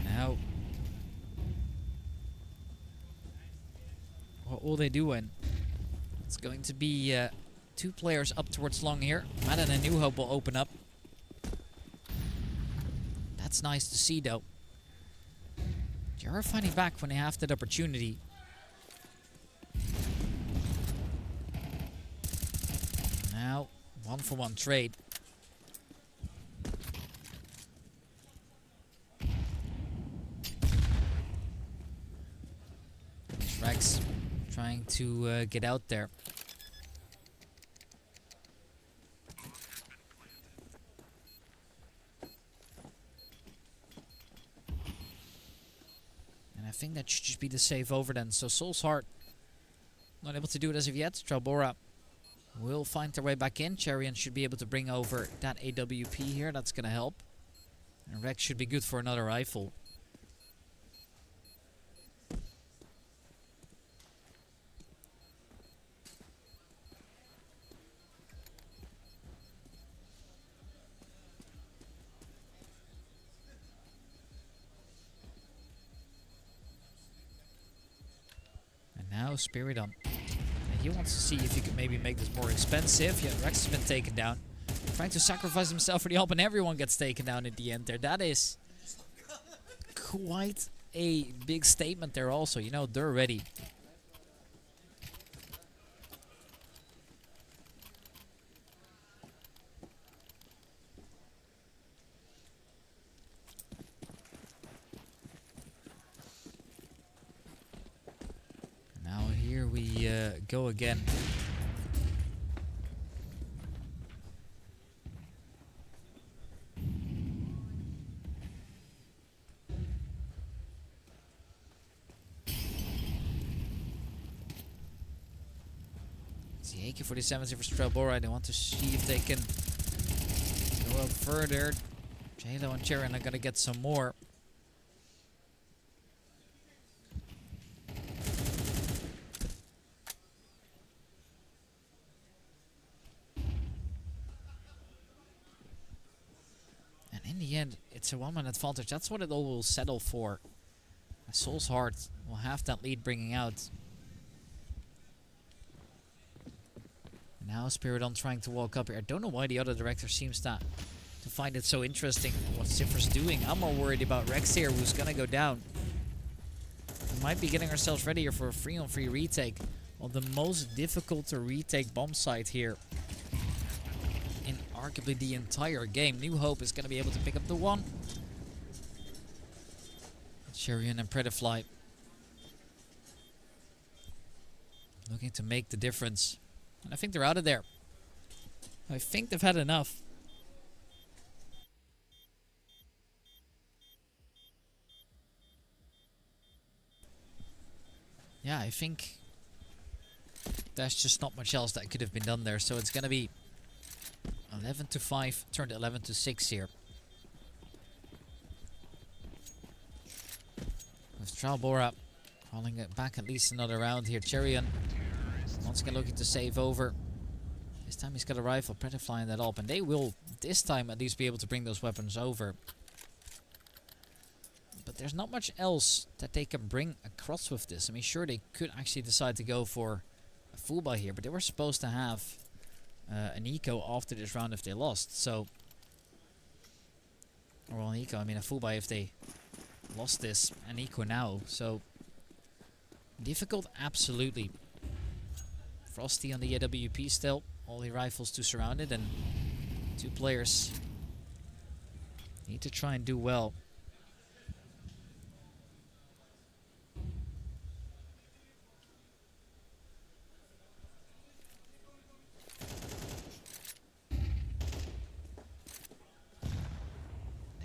Now, what will they do when? It's going to be 2 players up towards long here. Madden and New Hope will open up. That's nice to see, though. They are fighting back when they have that opportunity. Now, 1-for-1 trade. Rex trying to get out there. And I think that should just be the save over then. So Soul's Heart not able to do it as of yet. Strael-Bora will find their way back in. Charian should be able to bring over that AWP here. That's going to help. And Rex should be good for another rifle. Now Spirit on. And he wants to see if he could maybe make this more expensive. Yeah, Rex has been taken down. Trying to sacrifice himself for the help, and everyone gets taken down at the end there. That is quite a big statement there also. You know, they're ready. We go again. It's the AK-47 for Strael-Bora. They want to see if they can go up further. Halo and Charian are gonna get some more. In the end, it's a one-man advantage. That's what it all will settle for. Soul's Heart will have that lead bringing out. Now Spiridon trying to walk up here. I don't know why the other director seems to find it so interesting what Cypher's doing. I'm more worried about Rex here, who's gonna go down. We might be getting ourselves ready here for a 3-on-3 retake on the most difficult to retake bomb site here in arguably the entire game. New Hope is going to be able to pick up the 1. Charian and Predafly looking to make the difference. And I think they're out of there. I think they've had enough. Yeah, I think there's just not much else that could have been done there. So it's going to be 11-5, turned 11-6 here. With Strael-Bora calling it back at least another round here. Charian once again looking to save over. This time he's got a rifle, Predafly in that up, and they will this time at least be able to bring those weapons over. But there's not much else that they can bring across with this. I mean, sure, they could actually decide to go for a full buy here, but they were supposed to have an eco after this round if they lost. So, well, an eco, I mean a full buy if they lost this, an eco now. So, difficult, absolutely. Frosty on the AWP still. All the rifles to surround it, and 2 players need to try and do well.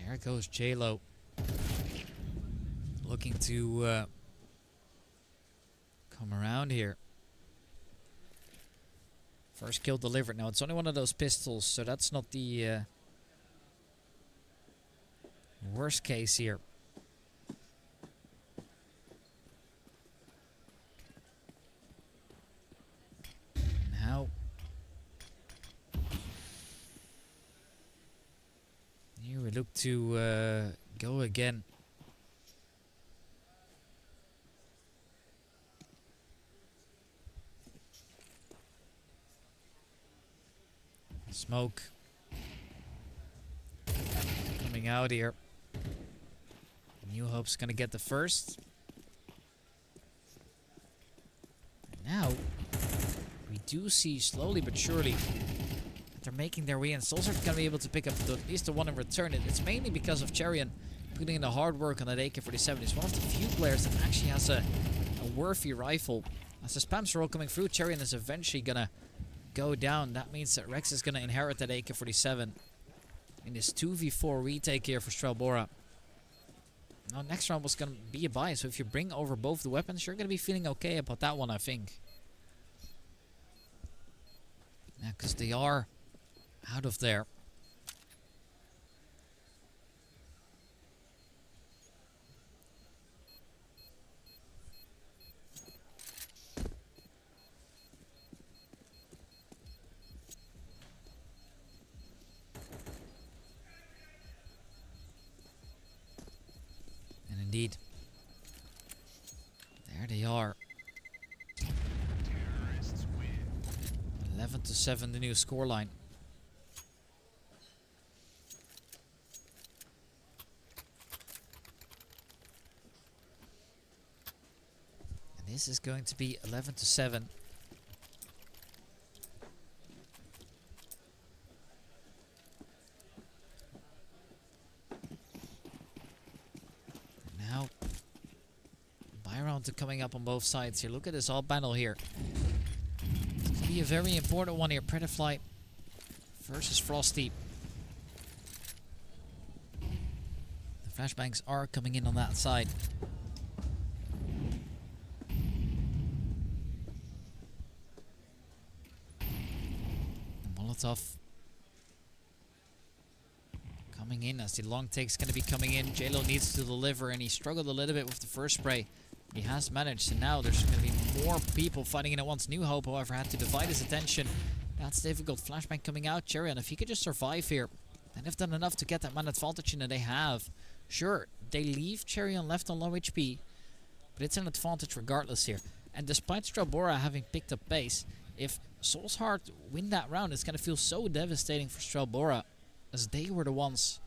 There goes J-Lo. Looking to come around here. First kill delivered. Now, it's only one of those pistols, so that's not the worst case here. Now, here we look to go again. Smoke coming out here. New Hope's gonna get the first. And now we do see slowly but surely that they're making their way in. Souls are gonna be able to pick up at least the one in return. It's mainly because of Cherion putting in the hard work on that AK-47. He's one of the few players that actually has a worthy rifle. As the spams are all coming through, Cherion is eventually gonna go down. That means that Rex is going to inherit that AK-47 in this 2v4 retake here for Strael-Bora. Now, next round was going to be a buy, so if you bring over both the weapons, you're going to be feeling okay about that one, I think. Yeah, because they are out of there. Indeed. There they are. 11-7, the new scoreline. And this is going to be 11-7. Now, buy rounds are coming up on both sides here. Look at this all battle here. It's going to be a very important one here. Predafly versus Frosty. The flashbangs are coming in on that side. Molotov coming in as the long take's going to be coming in. J-Lo needs to deliver, and he struggled a little bit with the first spray. He has managed, and now there's going to be more people fighting in at once. New Hope, however, had to divide his attention. That's difficult. Flashbang coming out. Cherion, if he could just survive here, then they've done enough to get that man advantage in, and they have. Sure, they leave Cherion left on low HP, but it's an advantage regardless here. And despite Strael-Bora having picked up pace, if Soulsheart win that round, it's going to feel so devastating for Strael-Bora, as they were the ones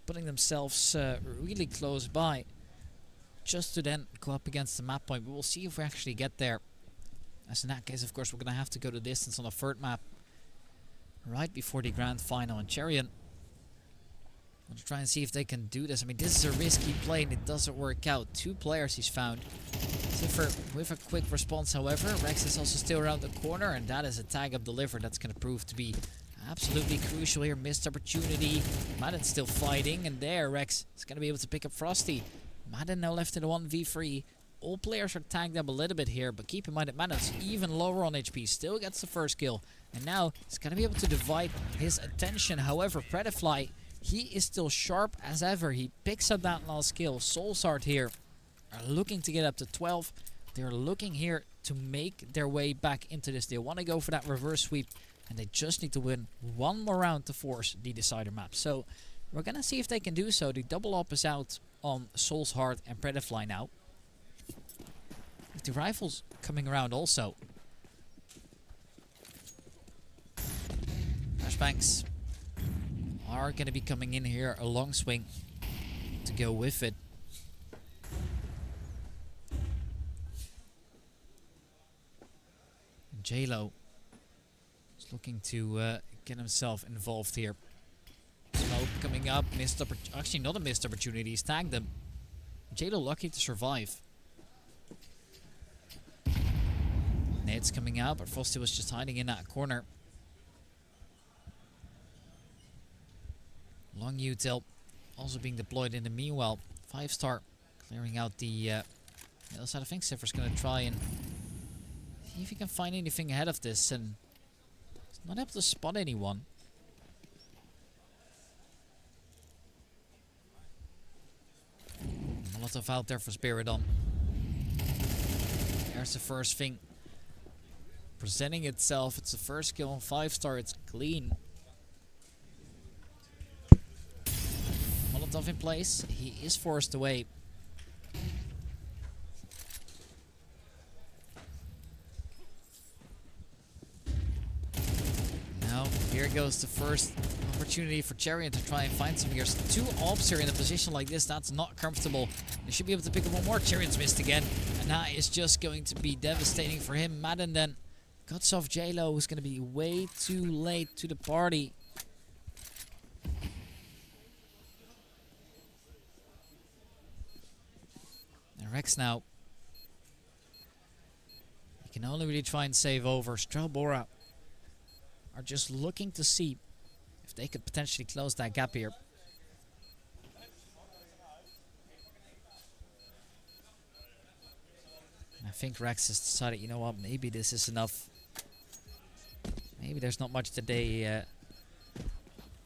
putting themselves really close by, just to then go up against the map point. But we'll see if we actually get there. As in that case, of course, we're going to have to go the distance on the third map right before the grand final. And Cherion will try and see if they can do this. I mean, this is a risky play and it doesn't work out. 2 players he's found. Ziffer with a quick response, however. Rex is also still around the corner, and that is a tag up delivered. That's going to prove to be absolutely crucial here. Missed opportunity. Madden's still fighting, and there Rex is going to be able to pick up Frosty. Madden now left in a 1v3. All players are tagged up a little bit here, but keep in mind that Madden's even lower on HP. Still gets the first kill, and now he's going to be able to divide his attention. However, Predafly, he is still sharp as ever. He picks up that last kill. Soulsheart here are looking to get up to 12. They're looking here to make their way back into this. They want to go for that reverse sweep, and they just need to win one more round to force the decider map. So we're going to see if they can do so. The double op is out on Soul's Heart and Predafly now. With the rifles coming around also. Flashbangs are going to be coming in here, a long swing to go with it. J-Lo is looking to get himself involved here. Smoke coming up, actually not a missed opportunity, he's tagged them. J-Lo lucky to survive. Nades coming out, but Frosty was just hiding in that corner. Long util also being deployed in the meanwhile. 5-star clearing out the other side. I think Siffer's going to try and see if he can find anything ahead of this, and he's not able to spot anyone. Molotov out there for Spiridon. There's the first thing presenting itself. It's the first kill on 5-star. It's clean. Molotov in place. He is forced away. Now, here goes the first opportunity for Chariot to try and find some gears. 2 ops here in a position like this. That's not comfortable. They should be able to pick up one more. Chariot's missed again. And that is just going to be devastating for him. Madden then cuts off J-Lo, who's going to be way too late to the party. And Rex now. He can only really try and save over. Strael-Bora are just looking to see if they could potentially close that gap here. And I think Rex has decided, you know what, maybe this is enough. Maybe there's not much that they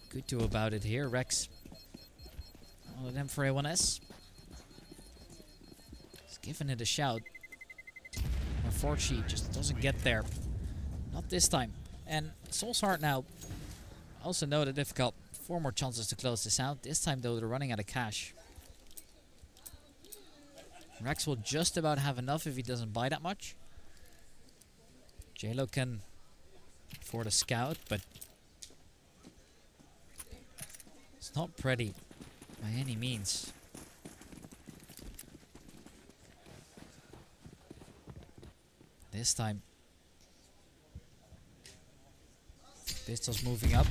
could do about it here. Rex, all of them for A1S. He's giving it a shout. Unfortunately, just doesn't get there. Not this time. And Soul's Heart now also know that they've got 4 more chances to close this out. This time though, they're running out of cash. Rex will just about have enough if he doesn't buy that much. J-Lo can afford a scout, but it's not pretty by any means. This time Pistol's moving up.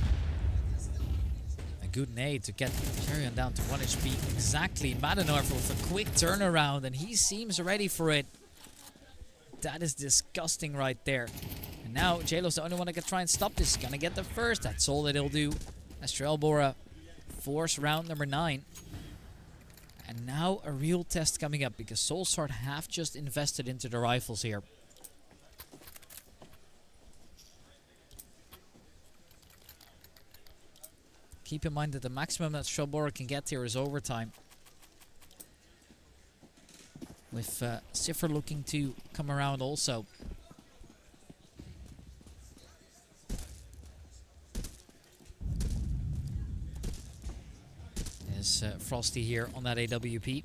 A good nade to get Charion down to 1 HP. Exactly. Madenover with a quick turnaround, and he seems ready for it. That is disgusting right there. And now J-Lo's the only one that can try and stop this. Gonna get the first. That's all that he'll do. Strael-Bora force round number 9. And now a real test coming up, because Soul's Heart have just invested into the rifles here. Keep in mind that the maximum that Strael-Bora can get here is overtime. With Cipher looking to come around also. There's Frosty here on that AWP.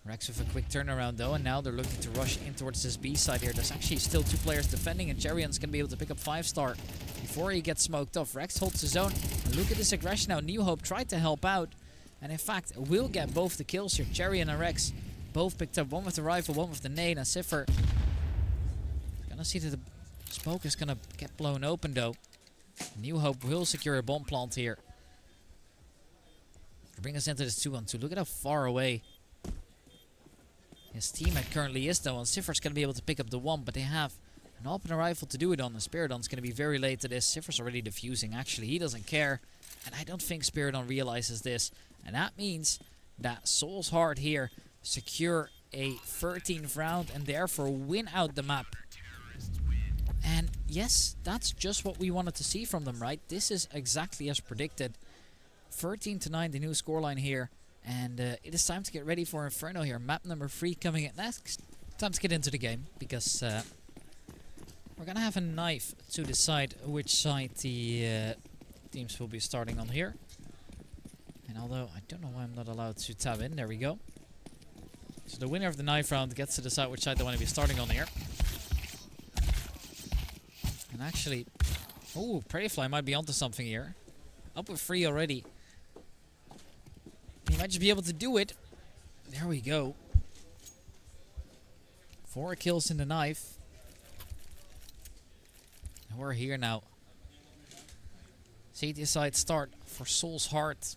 Rex with a quick turnaround though, and now they're looking to rush in towards this B side here. There's actually still 2 players defending, and Cherion's going to be able to pick up 5-star before he gets smoked off. Rex holds his own. And look at this aggression now. New Hope tried to help out, and in fact will get both the kills here. Charion and Rex both picked up, one with the rifle, one with the nade, and Cipher gonna see that the smoke is gonna get blown open though. New Hope will secure a bomb plant here. Bring us into this 2-on-2. Look at how far away his teammate currently is though, and Cipher's going to be able to pick up the 1, but they have an open rifle to do it on. The Spiridon's going to be very late to this. Cipher's already defusing. Actually, he doesn't care, and I don't think Spiridon realizes this. And that means that Soul's Heart here secure a 13th round and therefore win out the map. And yes, that's just what we wanted to see from them, right? This is exactly as predicted. 13-9, the new scoreline here. And it is time to get ready for Inferno here. Map number 3 coming in next. Time to get into the game, because we're going to have a knife to decide which side the teams will be starting on here. And although I don't know why I'm not allowed to tab in, there we go. So the winner of the knife round gets to decide which side they want to be starting on here. And actually, oh, Predatorfly might be onto something here. Up with 3 already. He might just be able to do it. There we go. 4 kills in the knife. And we're here now. CT side start for Soul's Heart.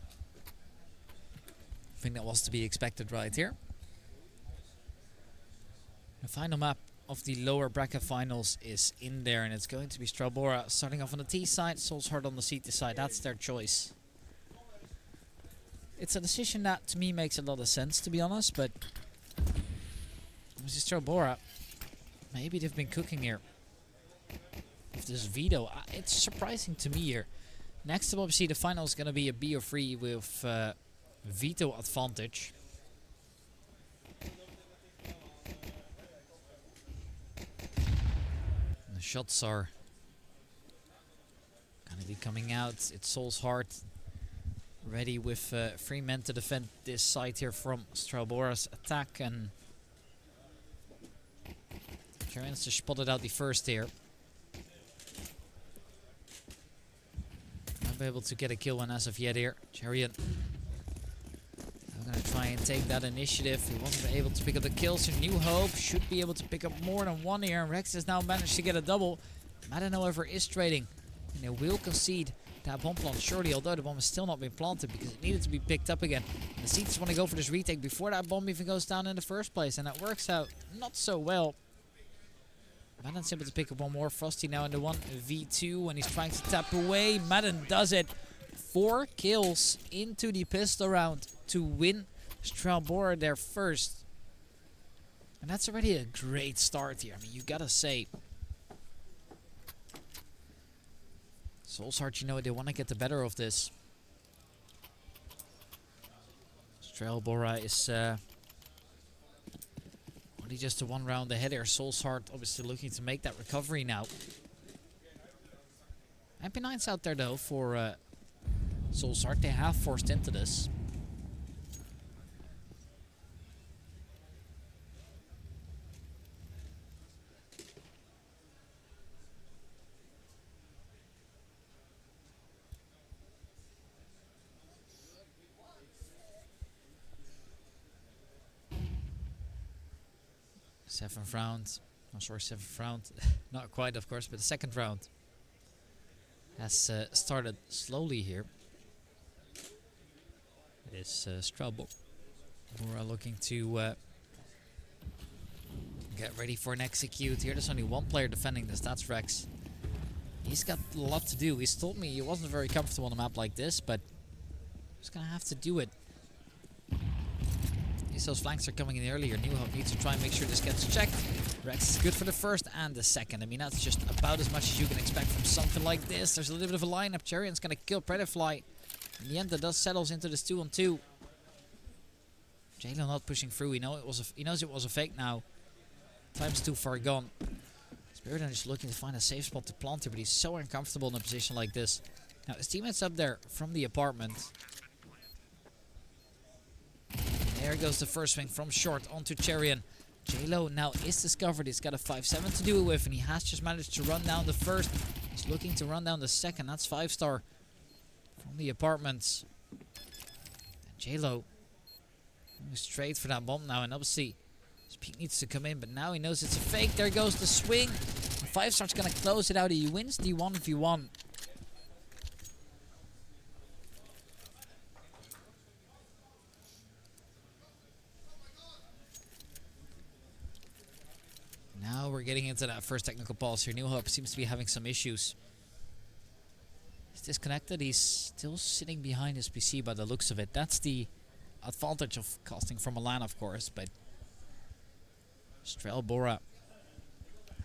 I think that was to be expected right here. The final map of the lower bracket finals is in there, and it's going to be Strael-Bora starting off on the T side, Soul's Heart on the CT side. That's their choice. It's a decision that to me makes a lot of sense, to be honest, but obviously Strael-Bora, maybe they've been cooking here. If this veto, it's surprising to me here. Next up, obviously, the final is going to be a BO3 with veto advantage. The shots are going to be coming out. It's Soul's Heart ready with 3 men to defend this side here from Strael-Bora's attack, and Charian's just spotted out the first here. Not be able to get a kill on as of yet here. Charian going to try and take that initiative. He wasn't able to pick up the kills. So New Hope should be able to pick up more than 1 here. And Rex has now managed to get a double. Madden, however, is trading. And they will concede that bomb plant surely, although the bomb has still not been planted because it needed to be picked up again. And the Seeds want to go for this retake before that bomb even goes down in the first place. And that works out not so well. Madden's able to pick up one more. Frosty now in the 1v2 and he's trying to tap away. Madden does it. 4 kills into the pistol round to win Strael-Bora their first. And that's already a great start here. I mean, you gotta say. Soul's Heart, you know, they want to get the better of this. Strael-Bora is only just a 1 round ahead here. Soul's Heart obviously looking to make that recovery now. MP9's out there though for Soul's Heart. They have forced into this. Seventh round. I'm sorry, 7th round. Not quite, of course, but the 2nd round has started slowly here. It's Strael-Bora looking to get ready for an execute here. There's only 1 player defending this. That's Rex. He's got a lot to do. He's told me he wasn't very comfortable on a map like this, but he's gonna have to do it. Those flanks are coming in earlier. New Hope needs to try and make sure this gets checked. Rex is good for the first and the second. I mean, that's just about as much as you can expect from something like this. There's a little bit of a lineup. Charian's going to kill Predatorfly. In the end, that does settles into this 2-on-2. J-Lo not pushing through. He knows it was a fake now. Time's too far gone. Spiridon is looking to find a safe spot to plant here, but he's so uncomfortable in a position like this. Now, his teammates up there from the apartment. There goes the first swing from short onto Charian. J-Lo now is discovered. He's got a 5-7 to do it with, and he has just managed to run down the first. He's looking to run down the second. That's 5-star from the apartments. And J-Lo going straight for that bomb now, and obviously his peek needs to come in, but now he knows it's a fake. There goes the swing. 5-star's going to close it out. He wins the 1v1. Now we're getting into that first technical pause here. New Hope seems to be having some issues. He's disconnected. He's still sitting behind his PC by the looks of it. That's the advantage of casting from a LAN, of course, but Strael-Bora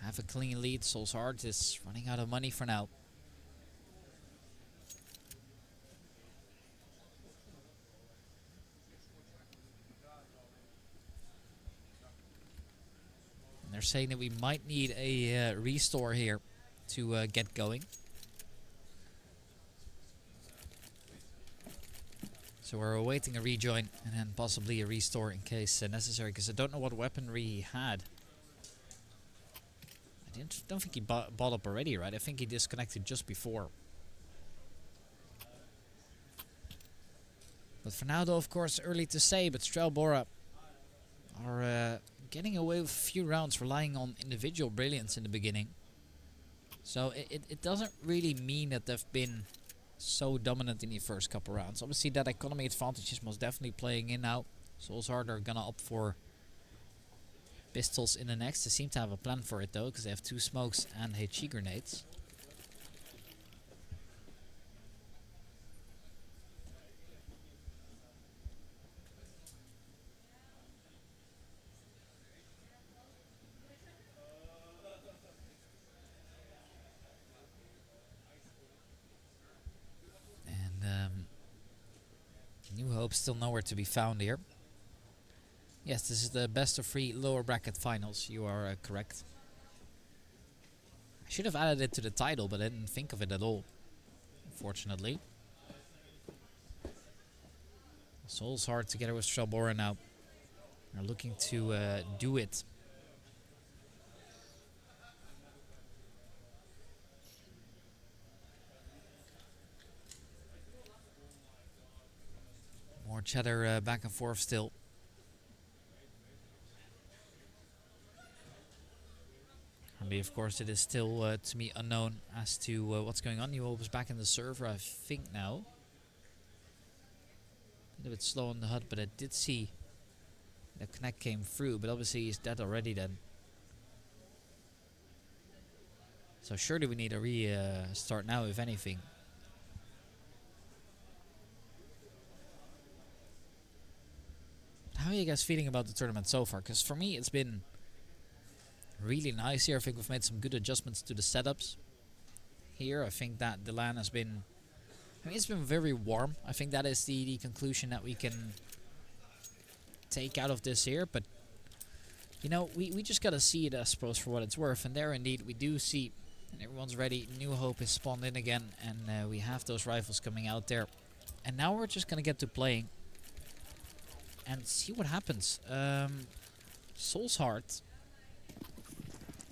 have a clean lead. Soul's Heart is running out of money for now. They're saying that we might need a restore here to get going. So we're awaiting a rejoin and then possibly a restore in case necessary, because I don't know what weaponry he had. Don't think he bought up already, right? I think he disconnected just before. But for now, though, of course, early to say, but Strael-Bora are getting away with a few rounds, relying on individual brilliance in the beginning. So it doesn't really mean that they've been so dominant in the first couple rounds. Obviously, that economy advantage is most definitely playing in now. Soulshard are gonna opt for pistols in the next. They seem to have a plan for it, though, because they have 2 smokes and HE grenades. New Hope still nowhere to be found here. Yes, this is the best of 3 lower bracket finals. You are correct. I should have added it to the title, but I didn't think of it at all, unfortunately. Soulshard together with Strael-Bora now are looking to do it. More chatter back and forth still. Currently, of course, it is still to me unknown as to what's going on. New Hope is back in the server, I think, now. A little bit slow on the HUD, but I did see the connect came through, but obviously he's dead already then. So surely we need a restart now, if anything. How are you guys feeling about the tournament so far? Because for me, it's been really nice here. I think we've made some good adjustments to the setups here. I think that the LAN has been... I mean, it's been very warm. I think that is the conclusion that we can take out of this here. But, you know, we just got to see it, I suppose, for what it's worth. And there, indeed, we do see... And everyone's ready. New Hope is spawned in again. And we have those rifles coming out there. And now we're just going to get to playing. And see what happens. Soulshard.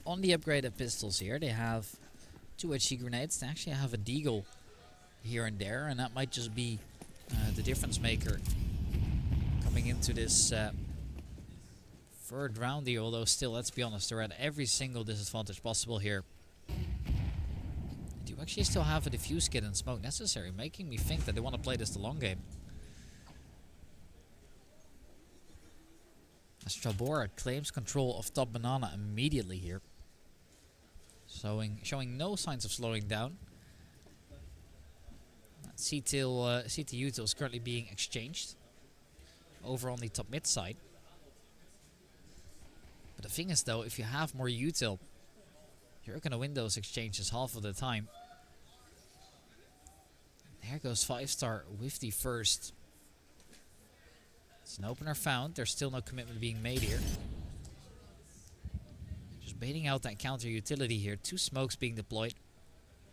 On the upgraded pistols here, they have 2 HE grenades. They actually have a deagle here and there. And that might just be the difference maker coming into this 3rd round here. Although still, let's be honest, they're at every single disadvantage possible here. And you actually still have a diffuse kit and smoke necessary, making me think that they want to play this the long game. Strael-Bora claims control of top banana immediately here. Showing no signs of slowing down. CT-util is currently being exchanged over on the top mid side. But the thing is, though, if you have more util, you're going to win those exchanges half of the time. There goes 5-star with the first. It's an opener found. There's still no commitment being made here. Just baiting out that counter utility here. 2 smokes being deployed.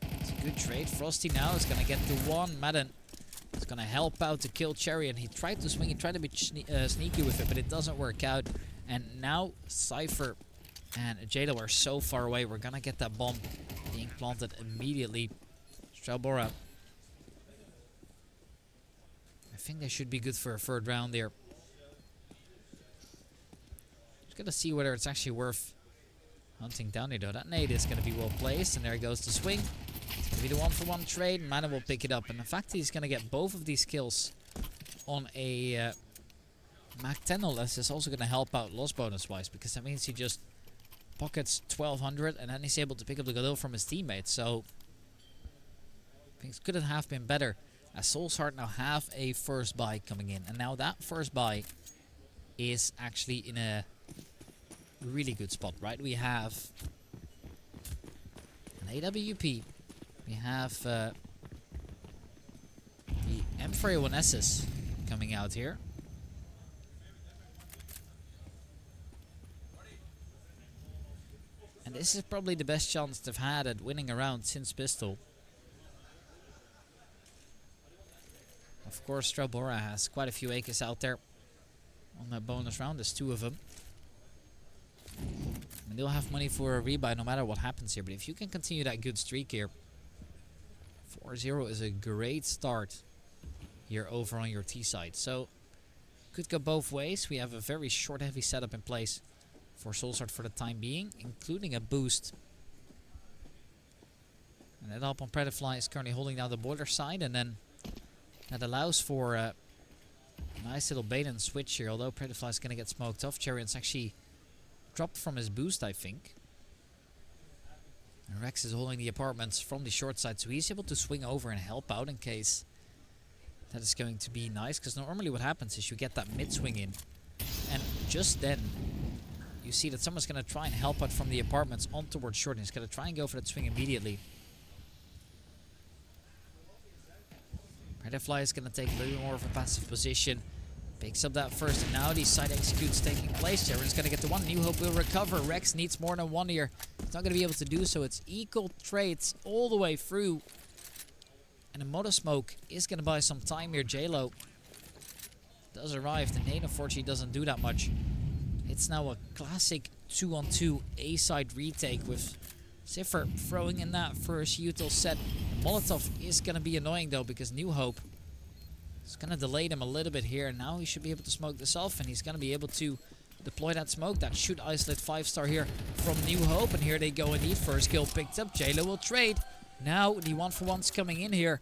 It's a good trade. Frosty now is going to get to 1. Madden is going to help out to kill Cherry. And he tried to swing. He tried to be sneaky with it, but it doesn't work out. And now Cypher and Jado are so far away. We're going to get that bomb being planted immediately. Strael-Bora. I think they should be good for a 3rd round there. Gonna see whether it's actually worth hunting down here, though. That nade is gonna be well placed, and there goes the swing. It's gonna be the 1-for-1 trade. Mana will pick it up, and in fact, he's gonna get both of these kills on a Mac 10 no less. Is also gonna help out loss bonus wise, because that means he just pockets 1200, and then he's able to pick up the Galil from his teammates. So things couldn't have been better, as Soulshard now have a first buy coming in, and now that first buy is actually in a really good spot, right? We have an AWP. We have the M4A1Ss coming out here. And this is probably the best chance they've had at winning a round since Pistol. Of course, Strael-Bora has quite a few acres out there on that bonus round. There's 2 of them. And they'll have money for a rebuy no matter what happens here. But if you can continue that good streak here, 4-0 is a great start here over on your T side. So, could go both ways. We have a very short, heavy setup in place for Soulsheart for the time being, including a boost. And that help on Predafly is currently holding down the boiler side, and then that allows for a nice little bait and switch here, although Predafly is going to get smoked off. Chariot's actually dropped from his boost, I think. And Rex is holding the apartments from the short side, so he's able to swing over and help out in case that is going to be nice, because normally what happens is you get that mid swing in, and just then you see that someone's going to try and help out from the apartments on towards short, and he's going to try and go for that swing immediately. Predafly is going to take a little bit more of a passive position. Picks up that first, and now the side executes taking place. Jaren's going to get the one. New Hope will recover. Rex needs more than one here. He's not going to be able to do so. It's equal trades all the way through. And the Motor Smoke is going to buy some time here. J-Lo does arrive. The nade unfortunately doesn't do that much. It's now a classic 2-on-2 A-side retake with Ziffer throwing in that first util set. Molotov is going to be annoying though, because New Hope is going to delay them a little bit here. Now he should be able to smoke this off, and he's going to be able to deploy that smoke. That should isolate 5-star here from New Hope, and here they go indeed. First kill picked up. J-Lo will trade. Now the 1-for-1's coming in here,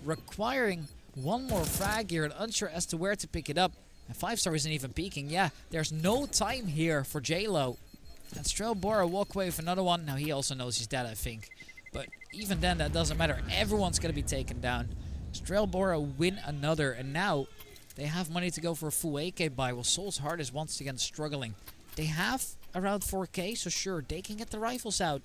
requiring one more frag here, and unsure as to where to pick it up. And 5-star isn't even peeking. Yeah, there's no time here for J-Lo. And Strael-Bora walk away with another one. Now he also knows he's dead, I think. But even then, that doesn't matter. Everyone's going to be taken down. Strael-Bora win another, and now they have money to go for a full AK buy, while Soul's Heart is once again struggling. They have around 4k, so sure, they can get the rifles out.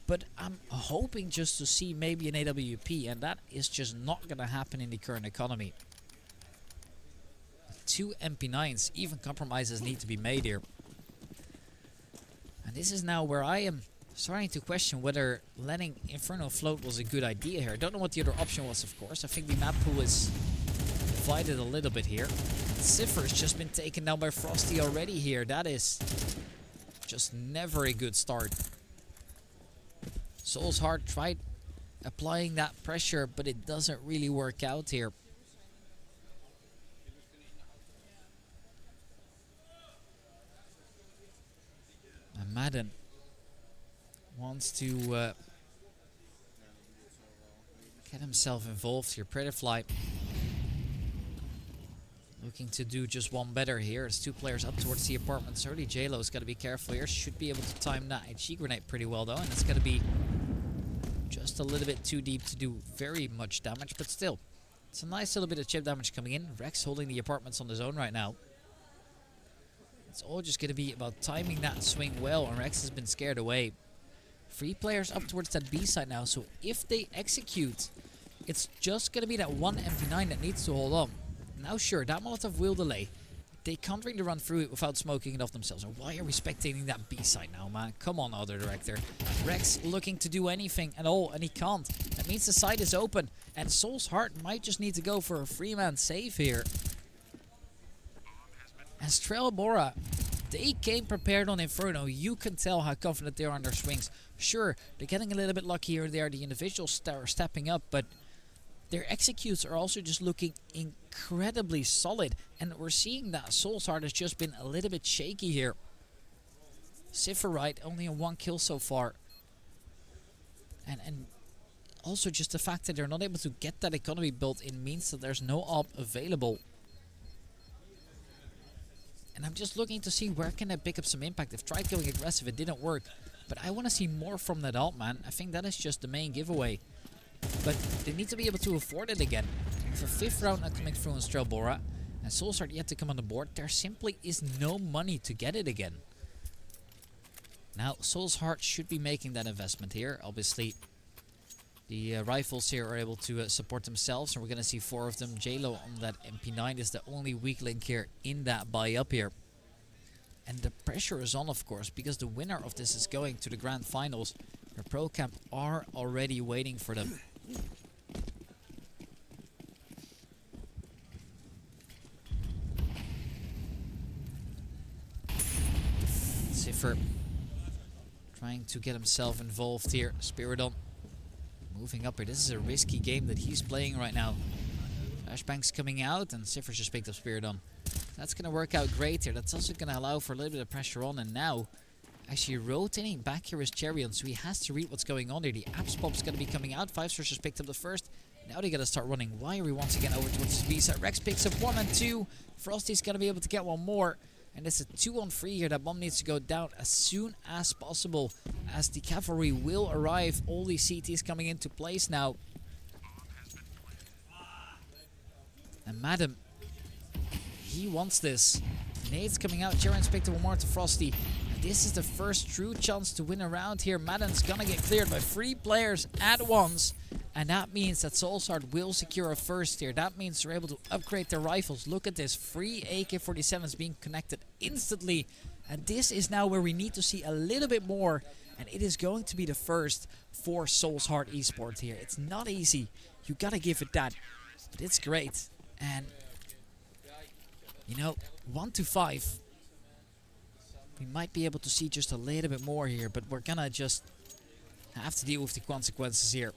But I'm hoping just to see maybe an AWP, and that is just not going to happen in the current economy. 2 MP9s, even compromises need to be made here. And this is now where I am starting to question whether letting Inferno float was a good idea here. I don't know what the other option was, of course. I think the map pool is divided a little bit here. Ziffer's just been taken down by Frosty already here. That is just never a good start. Soul's Heart tried applying that pressure, but it doesn't really work out here. And Madden wants to get himself involved here. Predafly looking to do just one better here. There's 2 players up towards the apartments early. J-Lo's got to be careful here. Should be able to time that HE grenade pretty well though, and it's going to be just a little bit too deep to do very much damage, but still, it's a nice little bit of chip damage coming in. Rex holding the apartments on his own right now. It's all just going to be about timing that swing well, and Rex has been scared away. 3 players up towards that B side now, so if they execute, it's just going to be that one MP9 that needs to hold on. Now sure, that Molotov will delay. They can't really run through it without smoking it off themselves. And why are we spectating that B side now, man? Come on, other director. Rex looking to do anything at all, and he can't. That means the side is open, and Soul's Heart might just need to go for a 3-man save here. And Strael-Bora, they came prepared on Inferno. You can tell how confident they are on their swings. Sure, they're getting a little bit lucky here and there. The individuals are stepping up, but their executes are also just looking incredibly solid. And we're seeing that Soul's Heart has just been a little bit shaky here. Ziffer only on 1 kill so far. And also just the fact that they're not able to get that economy built in means that there's no AWP available. And I'm just looking to see where can I pick up some impact. They've tried going aggressive, it didn't work. But I want to see more from that AWP, man. I think that is just the main giveaway. But they need to be able to afford it again. With a 5th round not coming through on Strael-Bora, and Soul's Heart yet to come on the board, there simply is no money to get it again. Now, Soul's Heart should be making that investment here. Obviously, the rifles here are able to support themselves, and we're going to see 4 of them. J-Lo on that MP9 is the only weak link here in that buy-up here. And the pressure is on, of course, because the winner of this is going to the Grand Finals. The Pro Camp are already waiting for them. Ziffer trying to get himself involved here. Spiridon moving up here. This is a risky game that he's playing right now. Flashbang's coming out and Ziffer just picked up Spiridon. That's going to work out great here. That's also going to allow for a little bit of pressure on. And now, actually rotating back here is Cherion. So he has to read what's going on here. The Apps Pop's going to be coming out. 5stars just picked up the first. Now they got to start running Wiry once again over towards the B side. Rex picks up 1 and 2. Frosty's going to be able to get one more. And it's a 2-on-3 here. That bomb needs to go down as soon as possible, as the cavalry will arrive. All these CTs coming into place now. And Madam, he wants this. Nade's coming out. Jaren's picked up one more to Frosty. And this is the first true chance to win a round here. Madden's gonna get cleared by 3 players at once. And that means that Soulsard will secure a first here. That means they're able to upgrade their rifles. Look at this. 3 AK-47s being connected instantly. And this is now where we need to see a little bit more. And it is going to be the first for Soulsard Esports here. It's not easy. You gotta give it that. But it's great. And, you know, 1 to 5. We might be able to see just a little bit more here. But we're gonna just have to deal with the consequences here.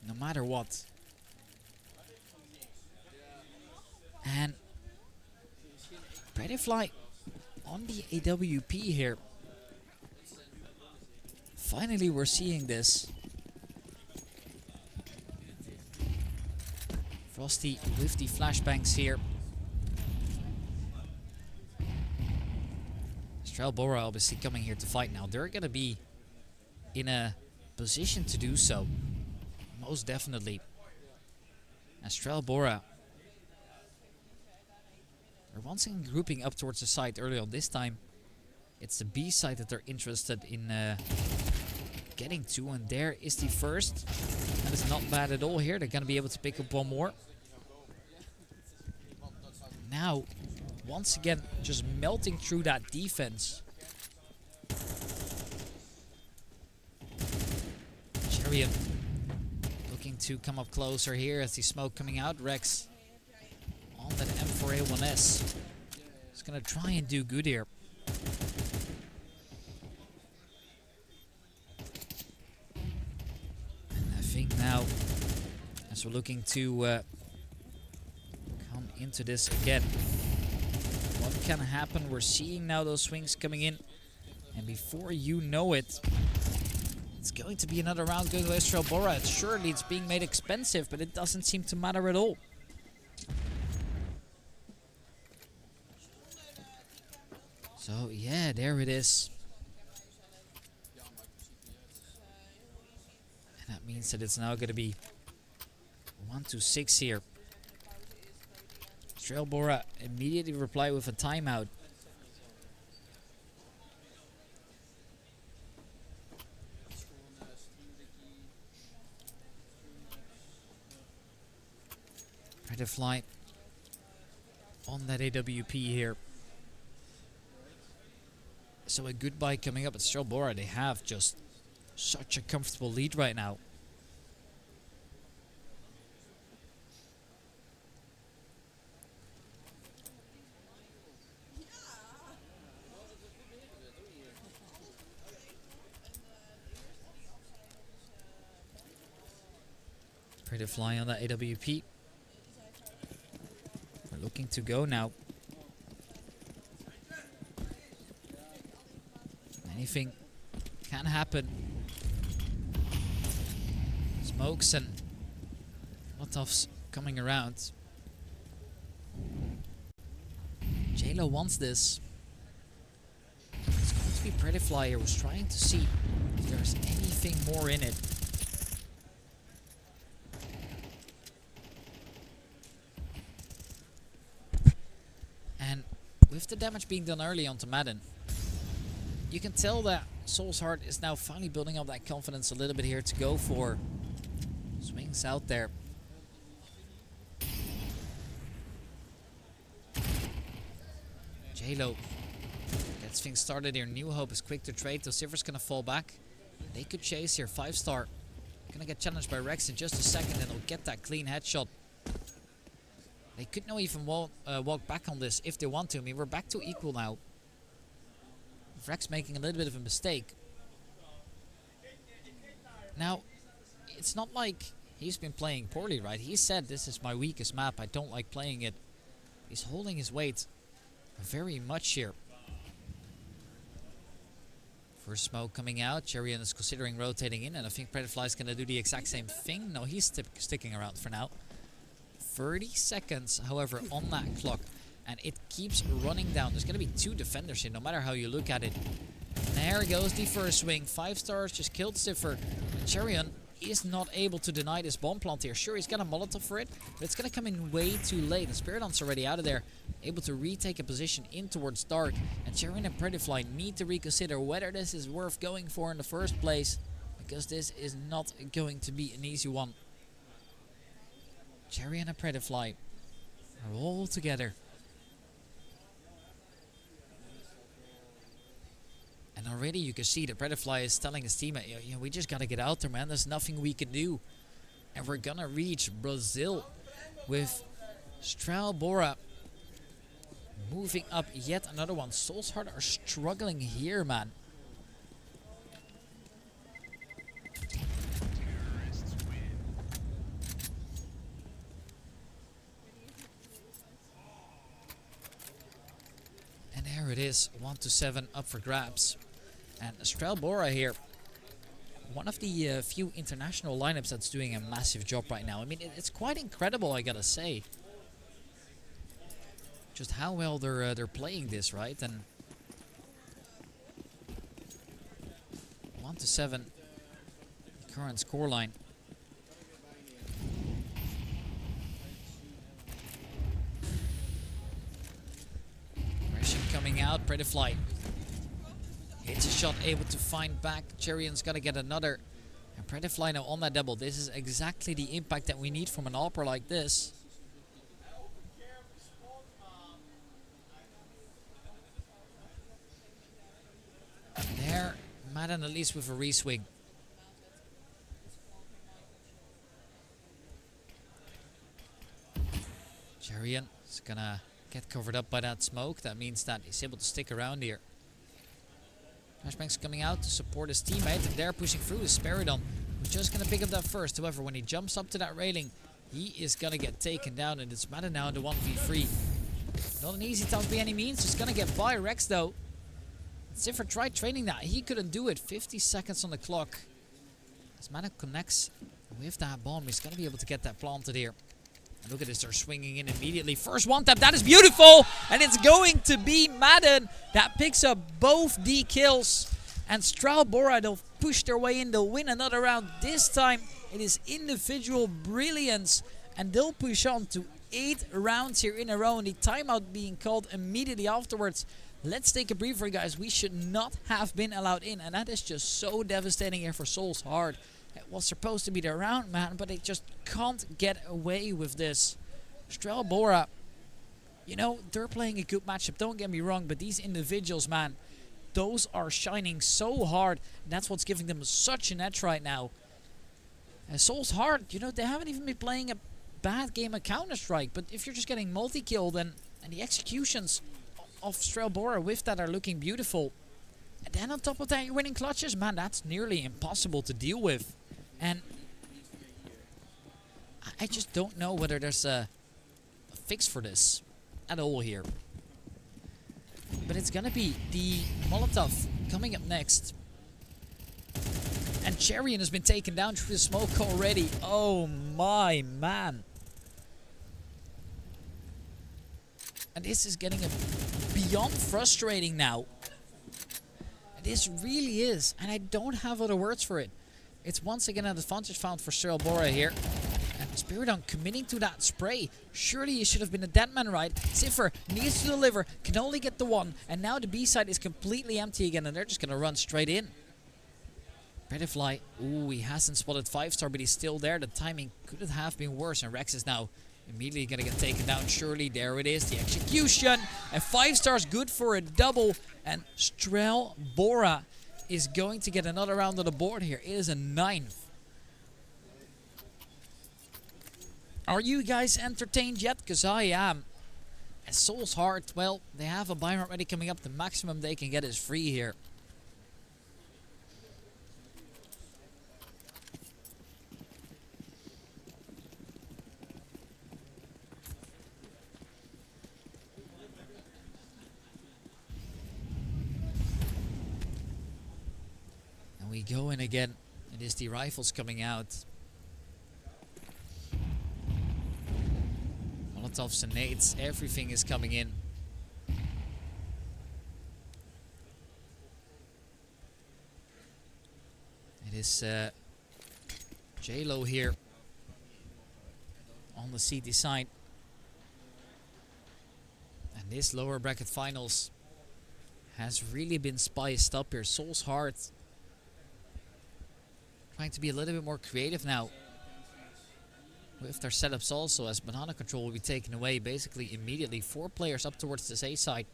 No matter what. And Predatorfly on the AWP here. Finally we're seeing this. Frosty with the flashbangs here. Strael-Bora obviously coming here to fight now. They're going to be in a position to do so. Most definitely. And Strael-Bora, they're once again grouping up towards the side early on. This time, it's the B side that they're interested in getting to. And there is the first. That is not bad at all here. They're going to be able to pick up one more. Now, once again, just melting through that defense. Chariot looking to come up closer here as the smoke coming out. Rex on that M4A1S. He's going to try and do good here. And I think now, as we're looking to come into this again, what can happen? We're seeing now those swings coming in. And before you know it, it's going to be another round going to Strael-Bora. Surely it's being made expensive, but it doesn't seem to matter at all. So yeah, there it is. And that means that it's now going to be 1 to 6 here. Strael-Bora immediately reply with a timeout. Predatorfly on that AWP here. So a goodbye coming up at Strael-Bora. They have just such a comfortable lead right now. Predatorfly on that AWP. We're looking to go now. Anything can happen. Smokes and Molotovs coming around. J-Lo wants this. It's going to be Predatorfly here. Was trying to see if there's anything more in it. And with the damage being done early onto Madden, you can tell that Soulsard is now finally building up that confidence a little bit here to go for swings out there. J-Lo gets things started here. New Hope is quick to trade, so Silver's gonna fall back. They could chase here. 5-star. Gonna get challenged by Rex in just a second, and they'll get that clean headshot. They could not even walk back on this if they want to. I mean, we're back to equal now. Frag's making a little bit of a mistake. Now, it's not like he's been playing poorly, right? He said, this is my weakest map, I don't like playing it. He's holding his weight very much here. First smoke coming out, Cherian is considering rotating in, and I think Predatorfly is going to do the exact same thing. No, he's sticking around for now. 30 seconds, however, on that clock, and it keeps running down. There's going to be 2 defenders here, no matter how you look at it. There goes the first swing. 5 stars just killed Siffer. Cherian is not able to deny this bomb plant here. Sure, he's got a Molotov for it, but it's going to come in way too late. And Spiridon's already out of there, able to retake a position in towards Dark. And Cherian and Predatorfly need to reconsider whether this is worth going for in the first place, because this is not going to be an easy one. Cherian and Predatorfly are all together. And already you can see that Predatorfly is telling his teammate, you know, we just gotta get out there, man. There's nothing we can do. And we're gonna reach Brazil with Strael-Bora moving up yet another one. Soulsheart are struggling here, man. And there it is, 1-7 up for grabs. And Strael-Bora here, one of the few international lineups that's doing a massive job right now. I mean, it's quite incredible, I gotta say. Just how well they're playing this, right? And 1-7, current scoreline. Aggression coming out, Predatorfly hits a shot, able to find back. Cherian's got to get another. And Predatorfly now on that double. This is exactly the impact that we need from an AWPer like this. There, Madden at least with a reswing. Cherian is going to get covered up by that smoke. That means that he's able to stick around here. Flashbang's coming out to support his teammate, and there pushing through is Spiridon, who's just going to pick up that first. However, when he jumps up to that railing, he is going to get taken down, and it's Madden now in the 1v3. Not an easy task by any means, just going to get by Rex though. Ziffer tried training that, he couldn't do it. 50 seconds on the clock. As Madden connects with that bomb, he's going to be able to get that planted here. And look at this, they're swinging in immediately. First one tap, that is beautiful! And it's going to be Madden that picks up both the kills. And Strael-Bora, they'll push their way in, they'll win another round. This time, it is individual brilliance. And they'll push on to 8 rounds here in a row. And the timeout being called immediately afterwards. Let's take a breather, guys. We should not have been allowed in. And that is just so devastating here for Soulsheart. It was supposed to be their round, man, but they just can't get away with this. Strael-Bora, you know, they're playing a good matchup, don't get me wrong, but these individuals, man, those are shining so hard. And that's what's giving them such an edge right now. And Soulsheart, you know, they haven't even been playing a bad game of Counter-Strike, but if you're just getting multi-killed, and the executions of Strael-Bora with that are looking beautiful. And then on top of that, you're winning clutches, man, that's nearly impossible to deal with. And I just don't know whether there's a fix for this at all here. But it's gonna be the Molotov coming up next. And Cherian has been taken down through the smoke already. Oh my man. And this is getting beyond frustrating now. This really is, and I don't have other words for it. It's once again an advantage found for Strael-Bora here. And Spiridon committing to that spray. Surely he should have been a dead man, right? Ziffer needs to deliver, can only get the one. And now the B side is completely empty again, and they're just going to run straight in. Predatorfly, ooh, he hasn't spotted 5-star, but he's still there. The timing couldn't have been worse, and Rex is now immediately going to get taken down. Surely, there it is, the execution. And 5-star's good for a double. And Strael-Bora is going to get another round on the board here. It is a 9th. Are you guys entertained yet? Because I am. As Soul's Heart, well, they have a Byron already coming up. The maximum they can get is free here. And we go in again. It is the rifles coming out. Molotovs and nades, everything is coming in. It is J-Lo here on the CT side. And this lower bracket finals has really been spiced up here. Soul's Heart trying to be a little bit more creative now with their setups also, as banana control will be taken away basically immediately. 4 players up towards this A side.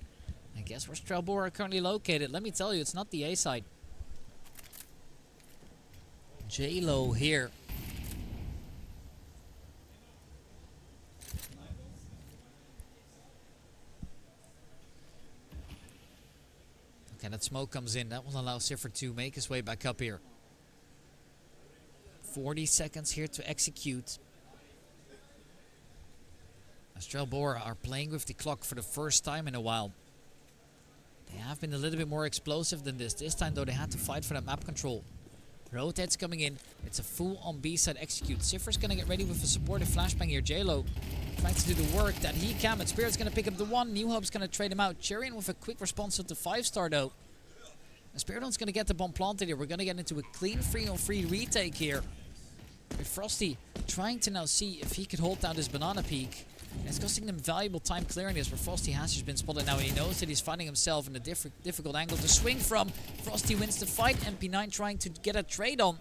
I guess where Strael-Bora are currently located. Let me tell you, it's not the A side. J-Lo here. Okay, that smoke comes in. That will allow Siffer to make his way back up here. 40 seconds here to execute. Strael-Bora are playing with the clock for the first time in a while. They have been a little bit more explosive than this. This time though they had to fight for that map control. Rotate's coming in. It's a full on B side execute. Siffer's gonna get ready with a supportive flashbang here. J-Lo trying to do the work that he can, but Spirit's gonna pick up the 1. New Hope's gonna trade him out. Cherian with a quick response at the 5-star though. And Spiridon's gonna get the bomb planted here. We're gonna get into a clean 3-on-3 retake here. With Frosty trying to now see if he could hold down this banana peak. And it's costing them valuable time clearing this, where Frosty has just been spotted now, and he knows that he's finding himself in a difficult angle to swing from. Frosty wins the fight, MP9 trying to get a trade on.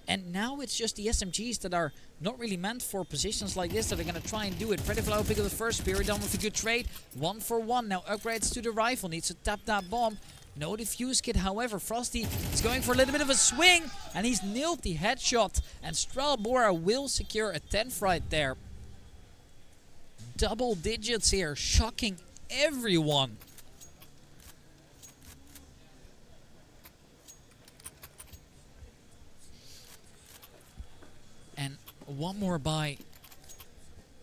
And now it's just the SMGs that are not really meant for positions like this that are going to try and do it. Prediflow pick up the first, Spiridon with a good trade. 1 for 1, now upgrades to the rifle, needs to tap that bomb. No defuse kit, however, Frosty is going for a little bit of a swing, and he's nailed the headshot. And Strael-Bora will secure a 10th right there. Double digits here, shocking everyone. And one more buy,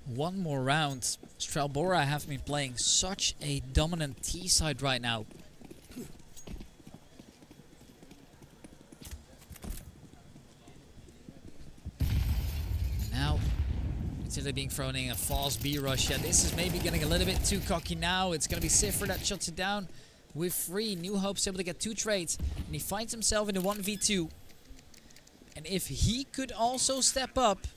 one more round. Strael-Bora have been playing such a dominant T side right now. Now they're being thrown in a false B rush. Yeah, this is maybe getting a little bit too cocky now. It's going to be Siffer that shuts it down with 3. New Hope's able to get 2 trades, and he finds himself in a 1v2. And if he could also step up,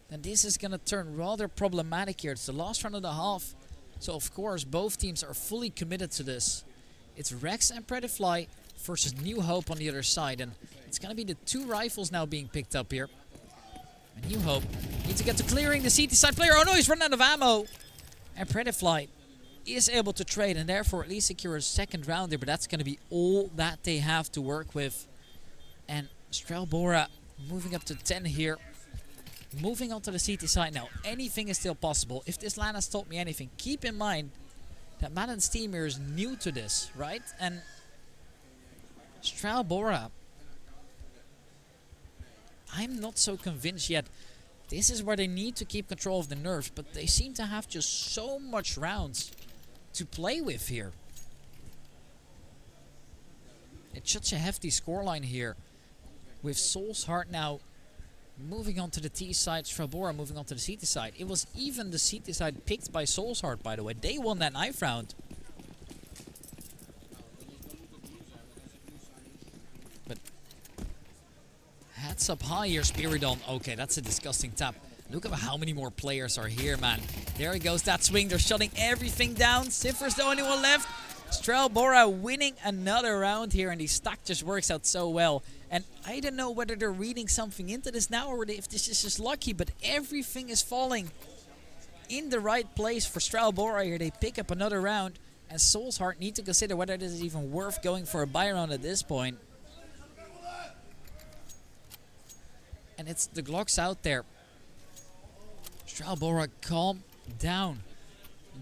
then this is going to turn rather problematic here. It's the last round of the half, so of course both teams are fully committed to this. It's Rex and Predifly versus New Hope on the other side, and it's going to be the 2 rifles now being picked up here. And New Hope needs to get to clearing the CT side player. Oh no, he's running out of ammo. And Predifly is able to trade and therefore at least secure a 2nd round there. But that's going to be all that they have to work with. And Strael-Bora moving up to 10 here. Moving on to the CT side now. Anything is still possible. If this LAN has taught me anything, keep in mind that Madden's team here is new to this, right? And Strael-Bora, I'm not so convinced yet. This is where they need to keep control of the nerves, but they seem to have just so much rounds to play with here. It's such a hefty scoreline here, with Soul's Heart now moving on to the T side, Strael-Bora moving on to the CT side. It was even the CT side picked by Soul's Heart, by the way. They won that knife round. But heads up high here, Spiridon. Okay, that's a disgusting tap. Look at how many more players are here, man. There he goes, that swing. They're shutting everything down. Siffer's the only one left. Strael-Bora winning another round here, and the stack just works out so well. And I don't know whether they're reading something into this now or if this is just lucky, but everything is falling in the right place for Strael-Bora here. They pick up another round, and Soul's Heart need to consider whether this is even worth going for a buy round at this point. And it's the Glocks out there. Strael-Bora, calm down.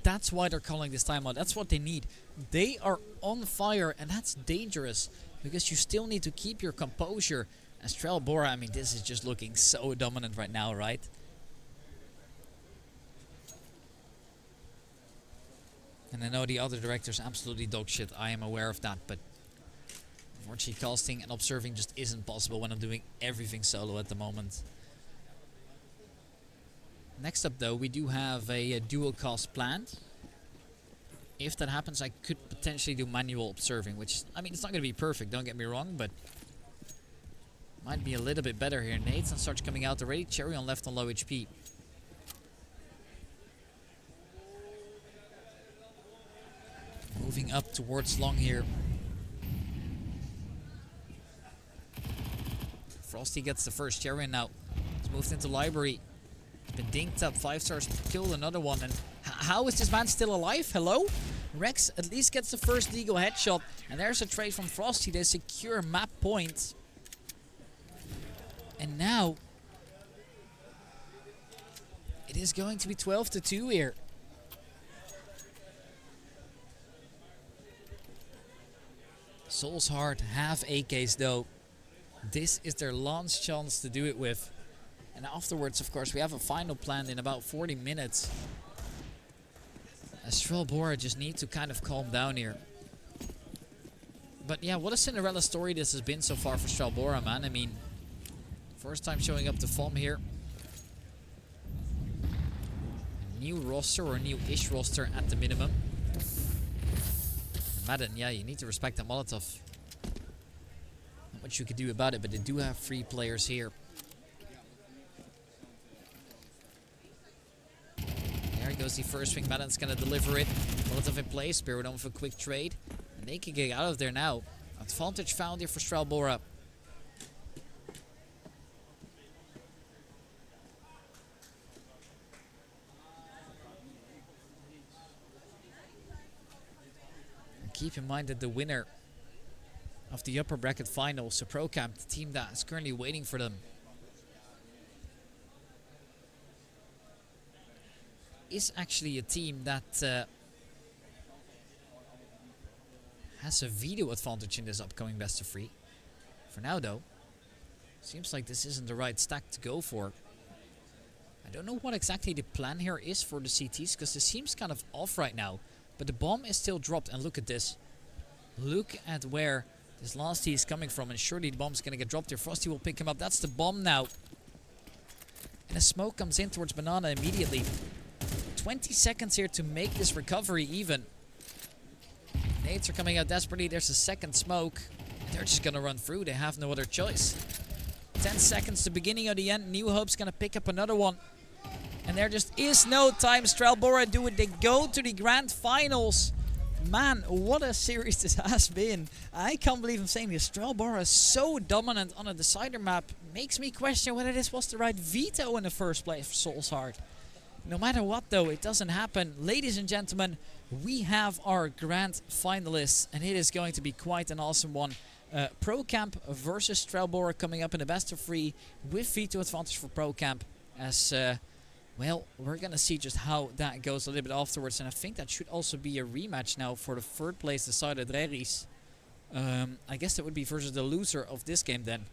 That's why they're calling this timeout. That's what they need. They are on fire, and that's dangerous because you still need to keep your composure. And Strael-Bora, I mean, this is just looking so dominant right now, right? And I know the other directors absolutely dog shit. I am aware of that, but unfortunately casting and observing just isn't possible when I'm doing everything solo at the moment. Next up though, we do have a dual cast planned. If that happens, I could potentially do manual observing, which, I mean, it's not going to be perfect, don't get me wrong, but might be a little bit better here. Nathan starts coming out already. Cherry on left on low HP. Moving up towards long here. Frosty gets the first Cherry now. He's moved into library. He's been dinked up. 5 stars, killed another one. And how is this man still alive? Hello? Rex at least gets the first Deagle headshot. And there's a trade from Frosty. They secure map point. And now it is going to be 12-2 here. Soul's Heart have AKs though. This is their last chance to do it with. And afterwards, of course, we have a final planned in about 40 minutes. Strael-Bora just need to kind of calm down here. But yeah, what a Cinderella story this has been so far for Strael-Bora, man. I mean, first time showing up to FOM here. A new roster, or a new-ish roster at the minimum. Madden, yeah, you need to respect that Molotov. Not much you can do about it, but they do have 3 players here. There goes the first swing. Madden's gonna deliver it. Molotov in place. Spirit on for a quick trade. And they can get out of there now. Advantage found here for Strael-Bora. Keep in mind that the winner of the upper bracket finals, so ProCamp, the team that is currently waiting for them, is actually a team that has a video advantage in this upcoming best of 3. For now though, seems like this isn't the right stack to go for. I don't know what exactly the plan here is for the CTs, because this seems kind of off right now. But the bomb is still dropped, and look at this. Look at where this last T is coming from, and surely the bomb's gonna get dropped here. Frosty will pick him up. That's the bomb now. And a smoke comes in towards Banana immediately. 20 seconds here to make this recovery even. Nades are coming out desperately. There's a second smoke. They're just gonna run through. They have no other choice. 10 seconds to beginning of the end. New Hope's gonna pick up another one. And there just is no time. Strael-Bora do it. They go to the grand finals. Man, what a series this has been. I can't believe I'm saying this. Strael-Bora is so dominant on a decider map. Makes me question whether this was the right veto in the first place for Soul's Heart. No matter what though, it doesn't happen. Ladies and gentlemen, we have our grand finalists. And it is going to be quite an awesome one. ProCamp versus Strael-Bora coming up in the best of 3 with veto advantage for ProCamp. As... well, we're going to see just how that goes a little bit afterwards. And I think that should also be a rematch now for the 3rd place decided Reris. I guess that would be versus the loser of this game then.